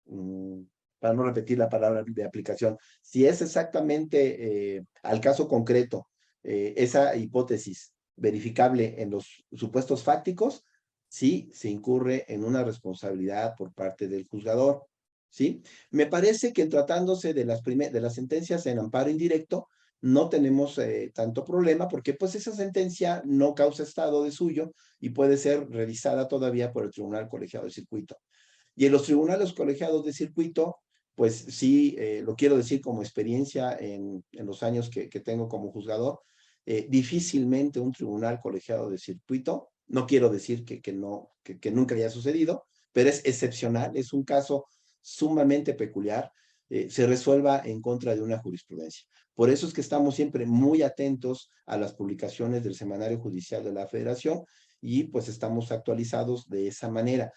mm, para no repetir la palabra de aplicación, si es exactamente al caso concreto esa hipótesis verificable en los supuestos fácticos, sí se incurre en una responsabilidad por parte del juzgador, ¿sí? Me parece que tratándose de las sentencias en amparo indirecto, no tenemos tanto problema porque pues esa sentencia no causa estado de suyo y puede ser revisada todavía por el Tribunal Colegiado de Circuito. Y en los tribunales colegiados de circuito, pues sí, lo quiero decir como experiencia en los años que tengo como juzgador, difícilmente un tribunal colegiado de circuito, no quiero decir que nunca haya sucedido, pero es excepcional, es un caso sumamente peculiar, se resuelva en contra de una jurisprudencia. Por eso es que estamos siempre muy atentos a las publicaciones del Semanario Judicial de la Federación y pues estamos actualizados de esa manera.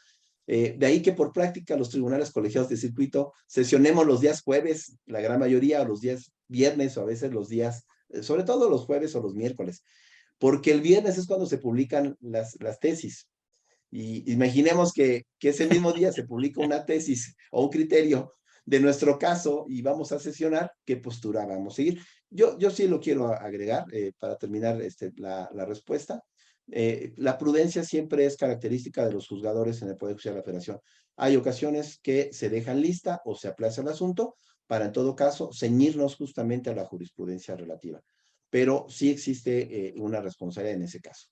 De ahí que por práctica los tribunales colegiados de circuito sesionemos los días jueves, la gran mayoría, o los días viernes, o a veces los días sobre todo los jueves o los miércoles, porque el viernes es cuando se publican las tesis. Y imaginemos que ese mismo día se publica una tesis o un criterio de nuestro caso y vamos a sesionar, ¿qué postura vamos a seguir? Yo sí lo quiero agregar para terminar la respuesta. La prudencia siempre es característica de los juzgadores en el Poder Judicial de la Federación. Hay ocasiones que se dejan lista o se aplaza el asunto para, en todo caso, ceñirnos justamente a la jurisprudencia relativa. Pero sí existe una responsabilidad en ese caso.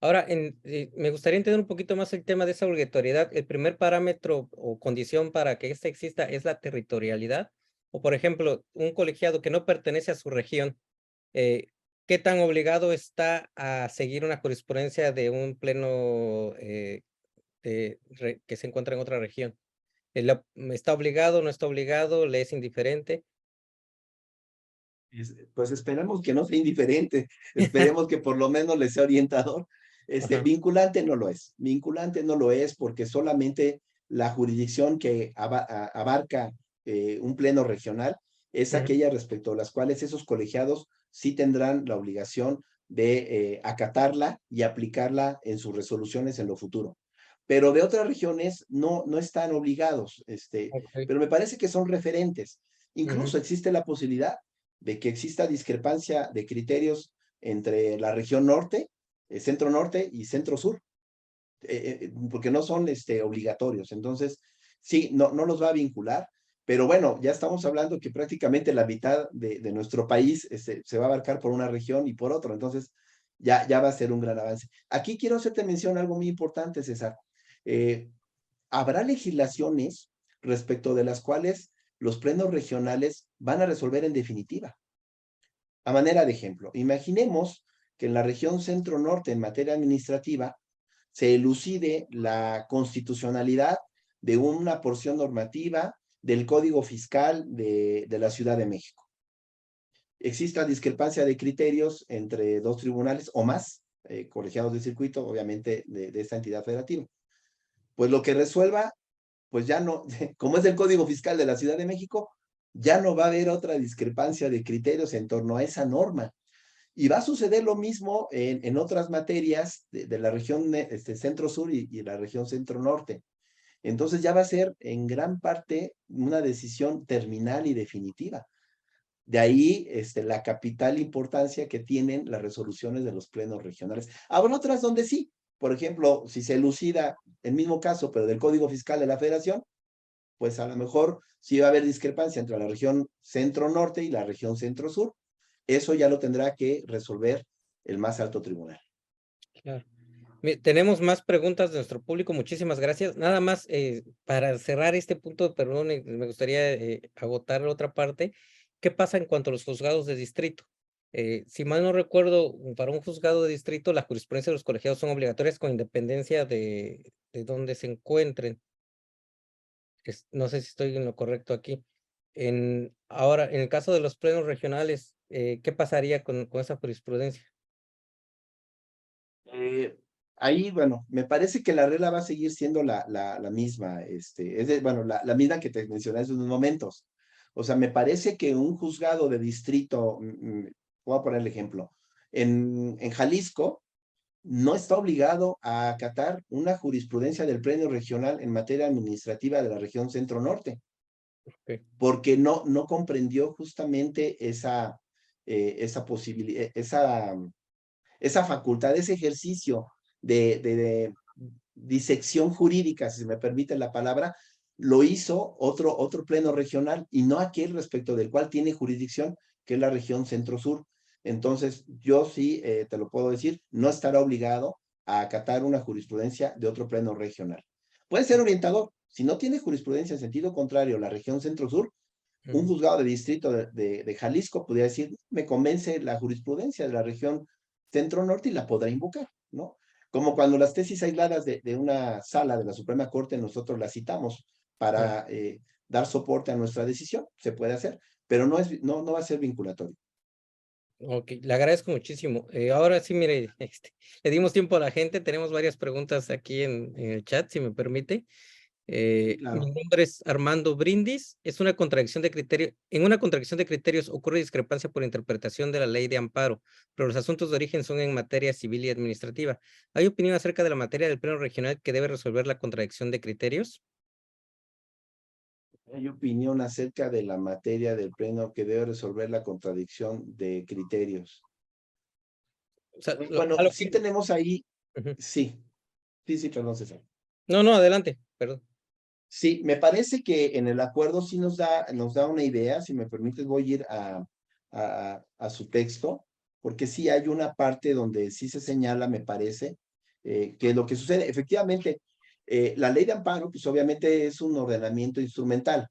Ahora, me gustaría entender un poquito más el tema de esa obligatoriedad. ¿El primer parámetro o condición para que ésta exista es la territorialidad? O, por ejemplo, un colegiado que no pertenece a su región, eh, ¿qué tan obligado está a seguir una jurisprudencia de un pleno que se encuentra en otra región? ¿Está obligado, no está obligado, le es indiferente? Pues esperemos que no sea indiferente, esperemos que por lo menos le sea orientador. Ajá. Vinculante no lo es, vinculante no lo es porque solamente la jurisdicción que abarca un pleno regional es Ujú. aquella respecto a las cuales esos colegiados sí tendrán la obligación de acatarla y aplicarla en sus resoluciones en lo futuro. Pero de otras regiones no están obligados, Ok. pero me parece que son referentes. Ujú. Incluso existe la posibilidad de que exista discrepancia de criterios entre la región norte, centro norte y centro sur, porque no son obligatorios. Entonces, sí, no los va a vincular, pero bueno, ya estamos hablando que prácticamente la mitad de nuestro país se va a abarcar por una región y por otro. Entonces, ya va a ser un gran avance. Aquí quiero hacerte mención algo muy importante, César. Eh, Habrá legislaciones respecto de las cuales los plenos regionales van a resolver en definitiva. A manera de ejemplo, imaginemos que en la región centro-norte en materia administrativa se elucide la constitucionalidad de una porción normativa del Código Fiscal de la Ciudad de México. Exista discrepancia de criterios entre dos tribunales o más, colegiados de circuito, obviamente, de esta entidad federativa. Pues lo que resuelva, pues ya no, como es el Código Fiscal de la Ciudad de México, ya no va a haber otra discrepancia de criterios en torno a esa norma. Y va a suceder lo mismo en otras materias de la región centro-sur y la región centro-norte. Entonces ya va a ser en gran parte una decisión terminal y definitiva. De ahí la capital importancia que tienen las resoluciones de los plenos regionales. Habrá otras donde sí. Por ejemplo, si se elucida el mismo caso, pero del Código Fiscal de la Federación, pues a lo mejor sí va a haber discrepancia entre la región centro-norte y la región centro-sur. Eso ya lo tendrá que resolver el más alto tribunal. Claro. Tenemos más preguntas de nuestro público. Muchísimas gracias. Nada más para cerrar este punto, perdón, me gustaría agotar la otra parte. ¿Qué pasa en cuanto a los juzgados de distrito? Si mal no recuerdo, para un juzgado de distrito, la jurisprudencia de los colegiados son obligatorias con independencia de dónde se encuentren. No sé si estoy en lo correcto aquí. Ahora, en el caso de los plenos regionales, ¿qué pasaría con esa jurisprudencia? Eh, Ahí, bueno, me parece que la regla va a seguir siendo la misma, bueno, la misma que te mencioné hace unos momentos. O sea, me parece que un juzgado de distrito, voy a poner el ejemplo, en Jalisco, no está obligado a acatar una jurisprudencia del pleno regional en materia administrativa de la región centro-norte, Ok. porque no comprendió justamente esa posibilidad, esa facultad, ese ejercicio de disección jurídica, si se me permite la palabra, lo hizo otro pleno regional y no aquel respecto del cual tiene jurisdicción, que es la región centro-sur. Entonces, yo sí te lo puedo decir, no estará obligado a acatar una jurisprudencia de otro pleno regional. Puede ser orientador. Si no tiene jurisprudencia en sentido contrario, la región centro-sur, un Ujú. juzgado de distrito de Jalisco podría decir, me convence la jurisprudencia de la región centro-norte y la podrá invocar, ¿no? Como cuando las tesis aisladas de una sala de la Suprema Corte nosotros las citamos Claro. para dar soporte a nuestra decisión, se puede hacer, pero no va a ser vinculatorio. Ok, le agradezco muchísimo. Ahora sí, mire, le dimos tiempo a la gente, tenemos varias preguntas aquí en el chat, si me permite. Claro. Mi nombre es Armando Brindis. Es una contradicción de criterio. En una contradicción de criterios ocurre discrepancia por interpretación de la ley de amparo, pero los asuntos de origen son en materia civil y administrativa. ¿Hay opinión acerca de la materia del Pleno Regional que debe resolver la contradicción de criterios? ¿Hay opinión acerca de la materia del pleno que debe resolver la contradicción de criterios? O sea, Bueno, a lo sí que... tenemos ahí, Ujú. sí, sí, perdón, César. No, no, adelante, perdón. Sí, me parece que en el acuerdo sí nos da una idea. Si me permites, voy a ir a su texto, porque sí hay una parte donde sí se señala, me parece, que lo que sucede, efectivamente, la ley de amparo, pues obviamente es un ordenamiento instrumental.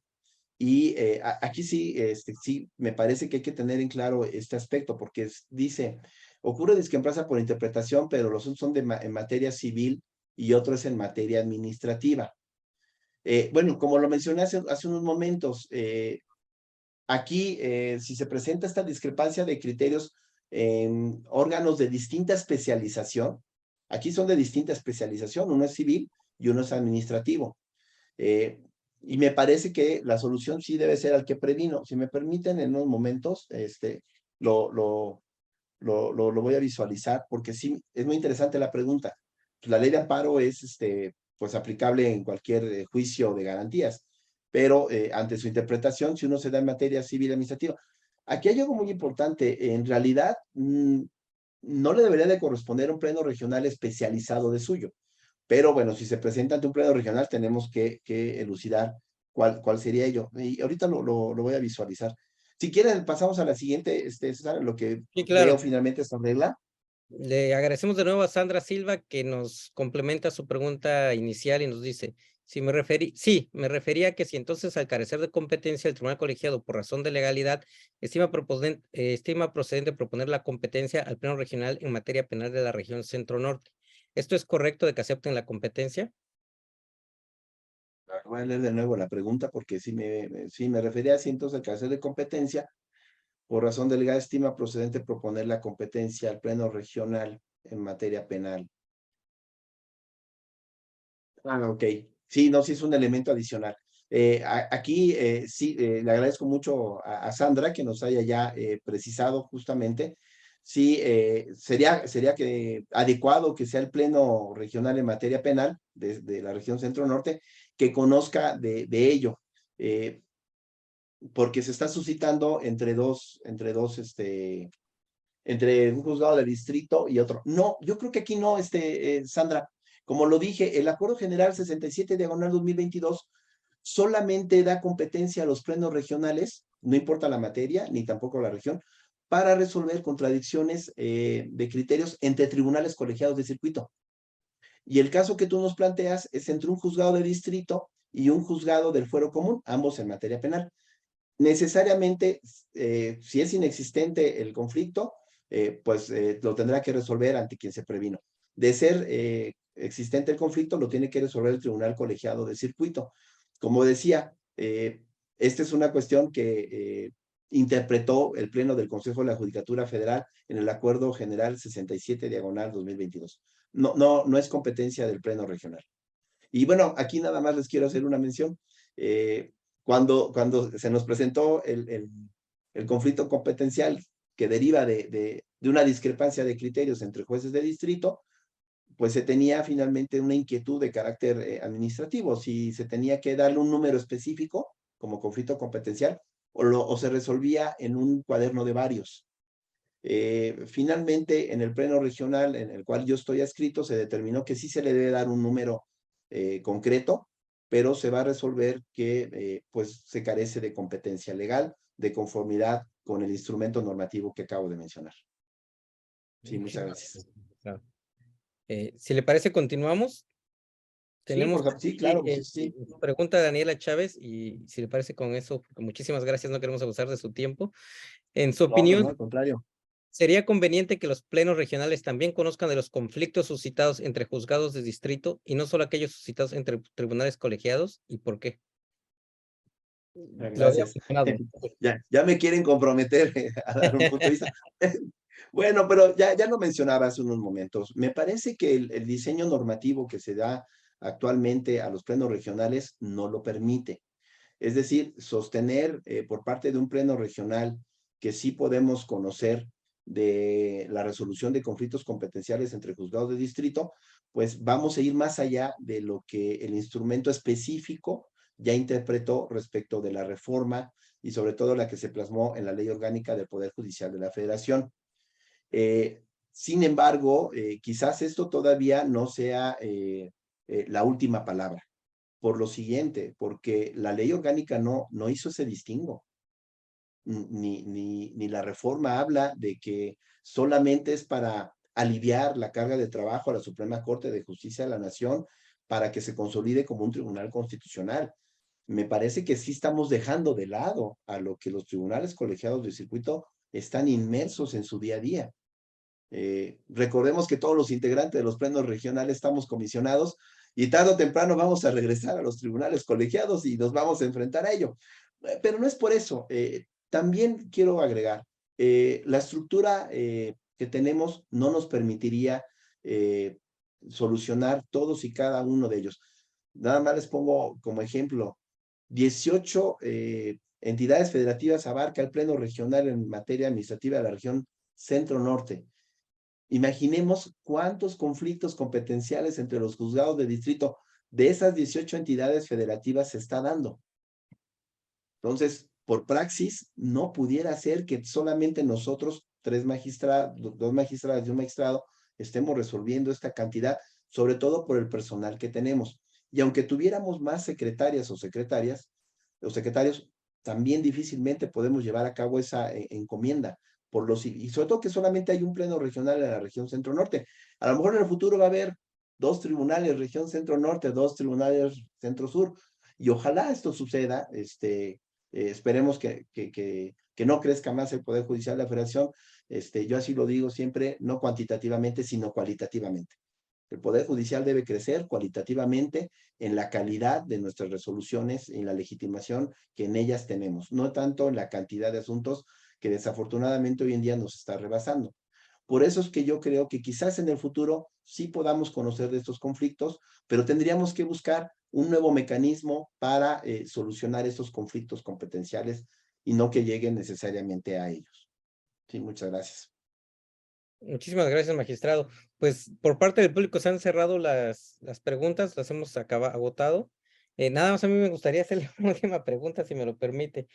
Y aquí sí, sí, me parece que hay que tener en claro este aspecto, porque dice, ocurre discrepancia por interpretación, pero los unos son en materia civil y otro es en materia administrativa. Bueno, como lo mencioné hace unos momentos, aquí si se presenta esta discrepancia de criterios en órganos de distinta especialización, aquí son de distinta especialización, uno es civil y uno es administrativo. Eh, y me parece que la solución sí debe ser al que previno. Si me permiten, en unos momentos, lo, lo, lo voy a visualizar, porque sí, es muy interesante la pregunta. Pues la ley de amparo es pues aplicable en cualquier juicio de garantías, pero ante su interpretación, si uno se da en materia civil administrativa, aquí hay algo muy importante. En realidad, no le debería de corresponder un pleno regional especializado de suyo. Pero bueno, si se presenta ante un pleno regional, tenemos que elucidar cuál sería ello. Y ahorita lo voy a visualizar. Si quieren, pasamos a la siguiente, César, lo que Sí, veo claro. finalmente esta regla. Le agradecemos de nuevo a Sandra Silva que nos complementa su pregunta inicial y nos dice, sí, me refería a que si entonces al carecer de competencia el tribunal colegiado por razón de legalidad estima procedente proponer la competencia al pleno regional en materia penal de la región centro-norte. ¿Esto es correcto de que acepten la competencia? Voy a leer de nuevo la pregunta porque sí me refería así entonces al carecer de competencia, por razón de legal estima procedente proponer la competencia al pleno regional en materia penal. Ah, ok. Sí, no, sí es un elemento adicional. Aquí sí, le agradezco mucho a Sandra que nos haya ya precisado justamente. Sí, sería que adecuado que sea el pleno regional en materia penal de la región centro-norte que conozca de ello, porque se está suscitando entre un juzgado de distrito y otro. No, yo creo que aquí no, Sandra. Como lo dije, el Acuerdo General 67 diagonal 2022 solamente da competencia a los plenos regionales, no importa la materia, ni tampoco la región, para resolver contradicciones de criterios entre tribunales colegiados de circuito. Y el caso que tú nos planteas es entre un juzgado de distrito y un juzgado del fuero común, ambos en materia penal. Necesariamente, si es inexistente el conflicto, pues lo tendrá que resolver ante quien se previno. De ser existente el conflicto, lo tiene que resolver el tribunal colegiado de circuito. Como decía, esta es una cuestión que interpretó el Pleno del Consejo de la Judicatura Federal en el Acuerdo General 67 diagonal 2022. No es competencia del Pleno Regional. Y bueno, aquí nada más les quiero hacer una mención. Eh, cuando se nos presentó el conflicto competencial que deriva de una discrepancia de criterios entre jueces de distrito, pues se tenía finalmente una inquietud de carácter administrativo, si se tenía que darle un número específico como conflicto competencial o se resolvía en un cuaderno de varios. Finalmente, en el pleno regional en el cual yo estoy adscrito, se determinó que sí se le debe dar un número concreto, pero se va a resolver que pues se carece de competencia legal, de conformidad con el instrumento normativo que acabo de mencionar. Sí, muchas gracias. Claro. Si le parece, continuamos. Sí, Tenemos sí, aquí, claro, sí, sí. pregunta de Daniela Chávez y si le parece con eso, porque muchísimas gracias, no queremos abusar de su tiempo. En su No, no, no, opinión, al contrario. ¿sería conveniente que los plenos regionales también conozcan de los conflictos suscitados entre juzgados de distrito y no solo aquellos suscitados entre tribunales colegiados? ¿Y por qué? Lo había Gracias. mencionado. Ya me quieren comprometer a dar un punto de vista. Bueno, pero ya lo mencionaba hace unos momentos. Me parece que el diseño normativo que se da actualmente a los plenos regionales no lo permite. Es decir, sostener por parte de un pleno regional que sí podemos conocer de la resolución de conflictos competenciales entre juzgados de distrito, pues vamos a ir más allá de lo que el instrumento específico ya interpretó respecto de la reforma y sobre todo la que se plasmó en la Ley Orgánica del Poder Judicial de la Federación. Sin embargo, quizás esto todavía no sea la última palabra. Por lo siguiente, porque la ley orgánica no hizo ese distingo. Ni la reforma habla de que solamente es para aliviar la carga de trabajo a la Suprema Corte de Justicia de la Nación para que se consolide como un tribunal constitucional. Me parece que sí estamos dejando de lado a lo que los tribunales colegiados del circuito están inmersos en su día a día. Recordemos que todos los integrantes de los plenos regionales estamos comisionados y tarde o temprano vamos a regresar a los tribunales colegiados y nos vamos a enfrentar a ello. Pero no es por eso. También quiero agregar, la estructura que tenemos no nos permitiría solucionar todos y cada uno de ellos. Nada más les pongo como ejemplo, 18 entidades federativas abarca el pleno regional en materia administrativa de la región centro-norte. Imaginemos cuántos conflictos competenciales entre los juzgados de distrito de esas 18 entidades federativas se está dando. Entonces, por praxis, no pudiera ser que solamente nosotros, dos magistradas y un magistrado, estemos resolviendo esta cantidad, sobre todo por el personal que tenemos. Y aunque tuviéramos más secretarias o secretarios, también difícilmente podemos llevar a cabo esa encomienda. Y sobre todo que solamente hay un pleno regional en la región centro-norte. A lo mejor en el futuro va a haber 2 tribunales región centro-norte, 2 tribunales centro-sur. Y ojalá esto suceda, esperemos que no crezca más el Poder Judicial de la Federación. Yo así lo digo siempre, no cuantitativamente, sino cualitativamente. El Poder Judicial debe crecer cualitativamente en la calidad de nuestras resoluciones y en la legitimación que en ellas tenemos, no tanto en la cantidad de asuntos que desafortunadamente hoy en día nos está rebasando. Por eso es que yo creo que quizás en el futuro sí podamos conocer de estos conflictos, pero tendríamos que buscar un nuevo mecanismo para solucionar estos conflictos competenciales y no que lleguen necesariamente a ellos. Sí, muchas gracias. Muchísimas gracias, magistrado. Pues por parte del público se han cerrado las preguntas, las hemos agotado. Nada más a mí me gustaría hacerle una última pregunta, si me lo permite.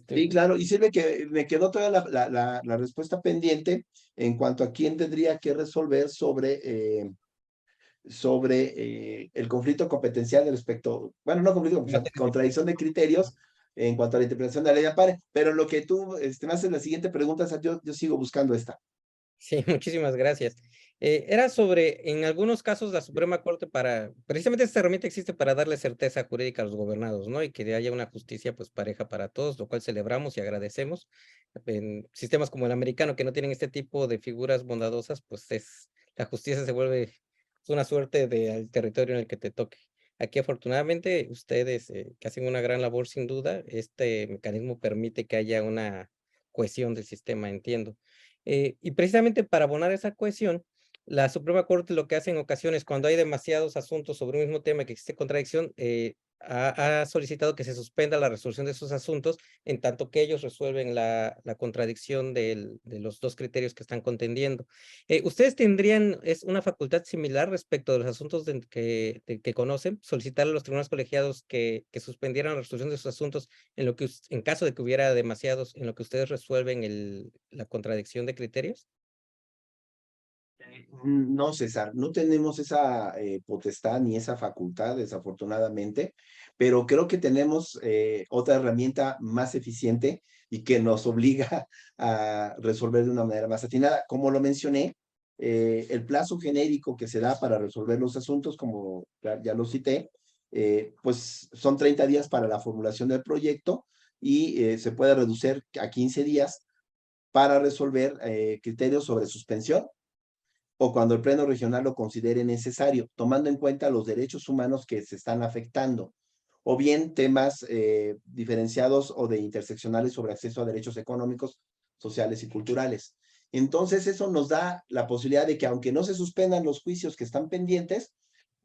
Sí, claro, y sirve que me quedó toda la respuesta pendiente en cuanto a quién tendría que resolver sobre el conflicto competencial respecto, bueno, no conflicto competencial, contradicción de criterios en cuanto a la interpretación de la ley de amparo. Pero lo que tú me haces la siguiente pregunta, yo sigo buscando esta. Sí, muchísimas gracias. Era sobre, en algunos casos, la Suprema Corte precisamente esta herramienta existe para darle certeza jurídica a los gobernados, ¿no? Y que haya una justicia, pues, pareja para todos, lo cual celebramos y agradecemos. En sistemas como el americano, que no tienen este tipo de figuras bondadosas, pues, la justicia se vuelve una suerte del territorio en el que te toque. Aquí, afortunadamente, ustedes, que hacen una gran labor, sin duda, este mecanismo permite que haya una cohesión del sistema, entiendo. Y precisamente para abonar esa cohesión, la Suprema Corte lo que hace en ocasiones, cuando hay demasiados asuntos sobre un mismo tema y que existe contradicción, ha solicitado que se suspenda la resolución de esos asuntos, en tanto que ellos resuelven la contradicción de los dos criterios que están contendiendo. ¿Ustedes tendrían una facultad similar respecto de los asuntos que conocen? Solicitar a los tribunales colegiados que suspendieran la resolución de esos asuntos en caso de que hubiera demasiados, en lo que ustedes resuelven la contradicción de criterios. No, César, no tenemos esa potestad ni esa facultad, desafortunadamente, pero creo que tenemos otra herramienta más eficiente y que nos obliga a resolver de una manera más atinada. Como lo mencioné, el plazo genérico que se da para resolver los asuntos, como ya lo cité, pues son 30 días para la formulación del proyecto y se puede reducir a 15 días para resolver criterios sobre suspensión o cuando el pleno regional lo considere necesario, tomando en cuenta los derechos humanos que se están afectando, o bien temas diferenciados o de interseccionales sobre acceso a derechos económicos, sociales y culturales. Entonces, eso nos da la posibilidad de que, aunque no se suspendan los juicios que están pendientes,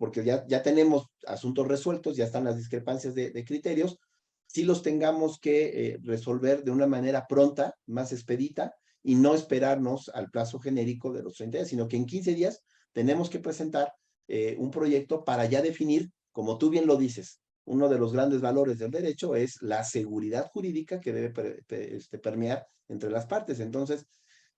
porque ya tenemos asuntos resueltos, ya están las discrepancias de criterios, sí los tengamos que resolver de una manera pronta, más expedita, y no esperarnos al plazo genérico de los 30 días, sino que en 15 días tenemos que presentar un proyecto para ya definir, como tú bien lo dices, uno de los grandes valores del derecho es la seguridad jurídica que debe permear entre las partes. Entonces,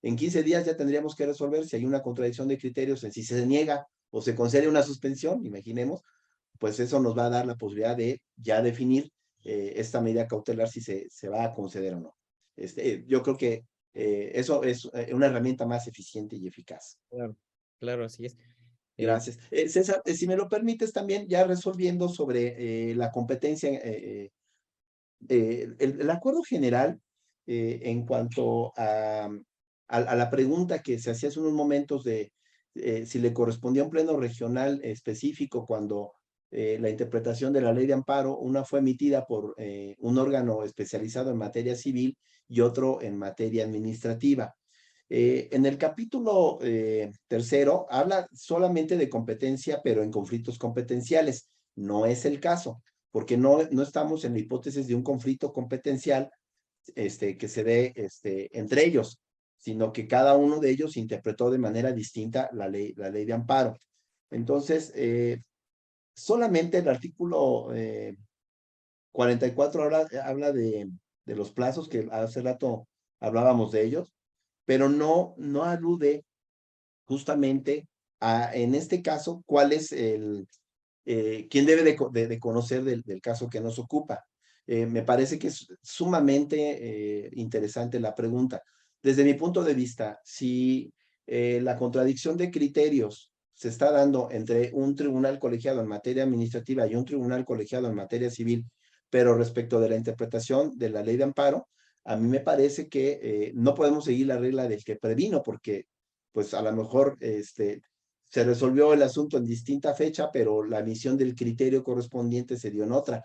en 15 días ya tendríamos que resolver si hay una contradicción de criterios, en si se niega o se concede una suspensión, imaginemos, pues eso nos va a dar la posibilidad de ya definir esta medida cautelar si se va a conceder o no. Yo creo que eso es una herramienta más eficiente y eficaz. Claro, claro, así es. Gracias. César, si me lo permites también, ya resolviendo sobre la competencia, el acuerdo general en cuanto a la pregunta que se hacía hace unos momentos de si le correspondía un pleno regional específico cuando la interpretación de la ley de amparo, una fue emitida por un órgano especializado en materia civil y otro en materia administrativa. En el capítulo tercero habla solamente de competencia, pero en conflictos competenciales. No es el caso, porque no estamos en la hipótesis de un conflicto competencial que se dé entre ellos, sino que cada uno de ellos interpretó de manera distinta la ley de amparo. Entonces, solamente el artículo 44 habla de los plazos, que hace rato hablábamos de ellos, pero no alude justamente en este caso, cuál es quién debe de conocer del caso que nos ocupa. Me parece que es sumamente interesante la pregunta. Desde mi punto de vista, si la contradicción de criterios se está dando entre un tribunal colegiado en materia administrativa y un tribunal colegiado en materia civil, pero respecto de la interpretación de la ley de amparo, a mí me parece que no podemos seguir la regla del que previno, porque pues a lo mejor se resolvió el asunto en distinta fecha, pero la emisión del criterio correspondiente se dio en otra.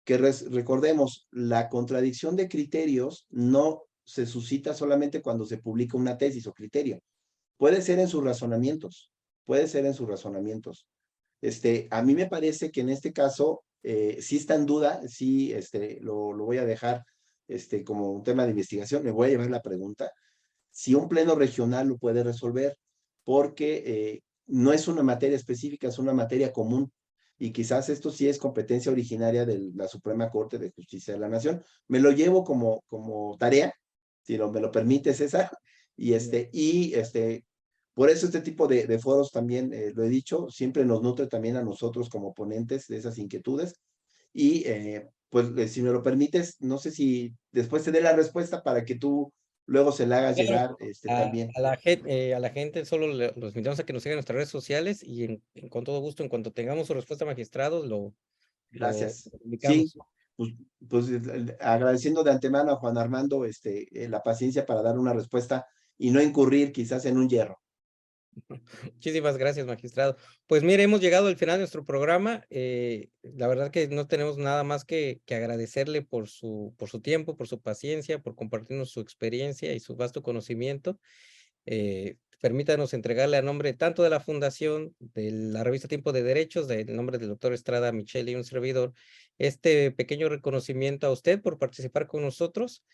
Que recordemos, la contradicción de criterios no se suscita solamente cuando se publica una tesis o criterio. Puede ser en sus razonamientos, puede ser en sus razonamientos. A mí me parece que en este caso sí está en duda, sí lo voy a dejar como un tema de investigación, me voy a llevar la pregunta, si un pleno regional lo puede resolver, porque no es una materia específica, es una materia común, y quizás esto sí es competencia originaria de la Suprema Corte de Justicia de la Nación. Me lo llevo como tarea, si me lo permite, César, y por eso este tipo de foros también, lo he dicho, siempre nos nutre también a nosotros como ponentes de esas inquietudes, y pues si me lo permites, no sé si después te dé la respuesta para que tú luego se la hagas Claro, llegar también. a la gente solo los invitamos a que nos sigan en nuestras redes sociales y con todo gusto, en cuanto tengamos su respuesta, magistrados, lo Gracias. Sí, publicamos. pues, pues agradeciendo de antemano a Juan Armando la paciencia para dar una respuesta y no incurrir quizás en un hierro. Muchísimas gracias, magistrado. Pues mire, hemos llegado al final de nuestro programa. La verdad que no tenemos nada más que agradecerle por su tiempo, por su paciencia, por compartirnos su experiencia y su vasto conocimiento. Permítanos entregarle a nombre tanto de la Fundación, de la revista Tiempo de Derechos, del nombre del doctor Estrada Micheli y un servidor, este pequeño reconocimiento a usted por participar con nosotros,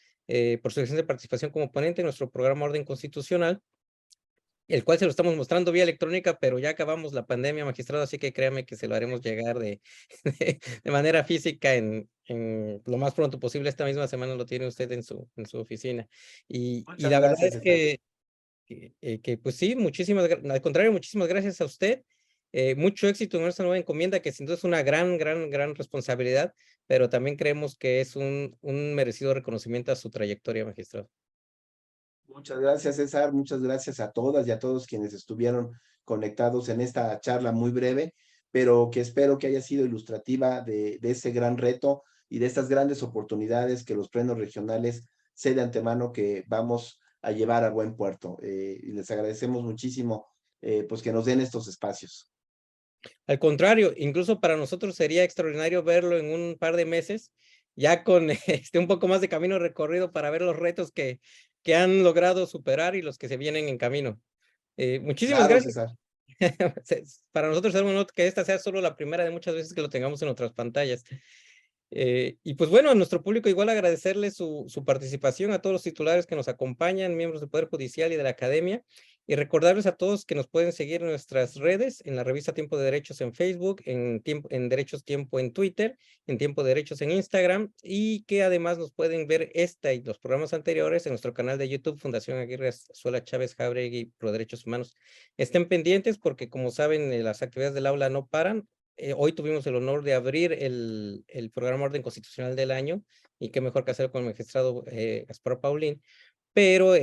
por su excelente participación como ponente en nuestro programa Orden Constitucional, el cual se lo estamos mostrando vía electrónica, pero ya acabamos la pandemia, magistrado, así que créame que se lo haremos llegar de manera física en lo más pronto posible. Esta misma semana lo tiene usted en su oficina. Y Muchas la verdad gracias, es César. que pues sí, al contrario, muchísimas gracias a usted. Mucho éxito en esta nueva encomienda, que sin duda es una gran responsabilidad, pero también creemos que es un merecido reconocimiento a su trayectoria, magistrado. Muchas gracias, César. Muchas gracias a todas y a todos quienes estuvieron conectados en esta charla muy breve, pero que espero que haya sido ilustrativa de ese gran reto y de estas grandes oportunidades que los plenos regionales sé de antemano que vamos a llevar a buen puerto. Y les agradecemos muchísimo pues que nos den estos espacios. Al contrario, incluso para nosotros sería extraordinario verlo en un par de meses, ya con un poco más de camino recorrido para ver los retos que han logrado superar y los que se vienen en camino. Muchísimas Claro, gracias. César. Para nosotros es bueno que esta sea solo la primera de muchas veces que lo tengamos en otras pantallas. Y pues bueno, a nuestro público igual agradecerle su participación, a todos los titulares que nos acompañan, miembros del Poder Judicial y de la Academia, y recordarles a todos que nos pueden seguir en nuestras redes, en la revista Tiempo de Derechos en Facebook, en Derechos Tiempo en Twitter, en Tiempo de Derechos en Instagram, y que además nos pueden ver esta y los programas anteriores en nuestro canal de YouTube, Fundación Aguirre Azuela Chávez Jauregui Pro Derechos Humanos. Estén pendientes porque, como saben, las actividades del aula no paran. Hoy tuvimos el honor de abrir el programa Orden Constitucional del año, y qué mejor que hacerlo con el magistrado Gaspar Paulín, pero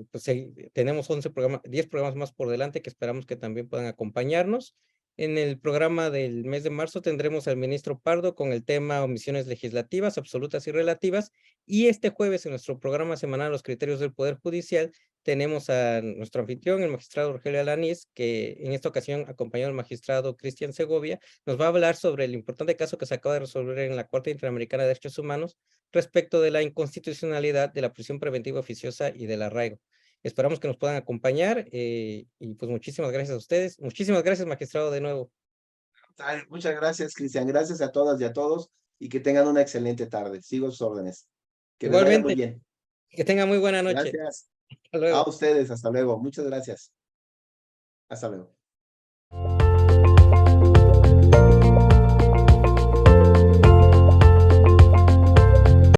pues tenemos 10 programas más por delante que esperamos que también puedan acompañarnos. En el programa del mes de marzo tendremos al ministro Pardo con el tema omisiones legislativas, absolutas y relativas, y este jueves en nuestro programa semanal Los Criterios del Poder Judicial tenemos a nuestro anfitrión, el magistrado Rogelio Alanís, que en esta ocasión, acompañado del magistrado Cristian Segovia, nos va a hablar sobre el importante caso que se acaba de resolver en la Corte Interamericana de Derechos Humanos respecto de la inconstitucionalidad de la prisión preventiva oficiosa y del arraigo. Esperamos que nos puedan acompañar y pues muchísimas gracias a ustedes. Muchísimas gracias, magistrado, de nuevo. Ay, muchas gracias, Cristian. Gracias a todas y a todos y que tengan una excelente tarde. Sigo sus órdenes. Que les vaya muy Igualmente, bien. que tengan muy buena noche. Gracias Hasta a luego. ustedes. Hasta luego. Muchas gracias. Hasta luego.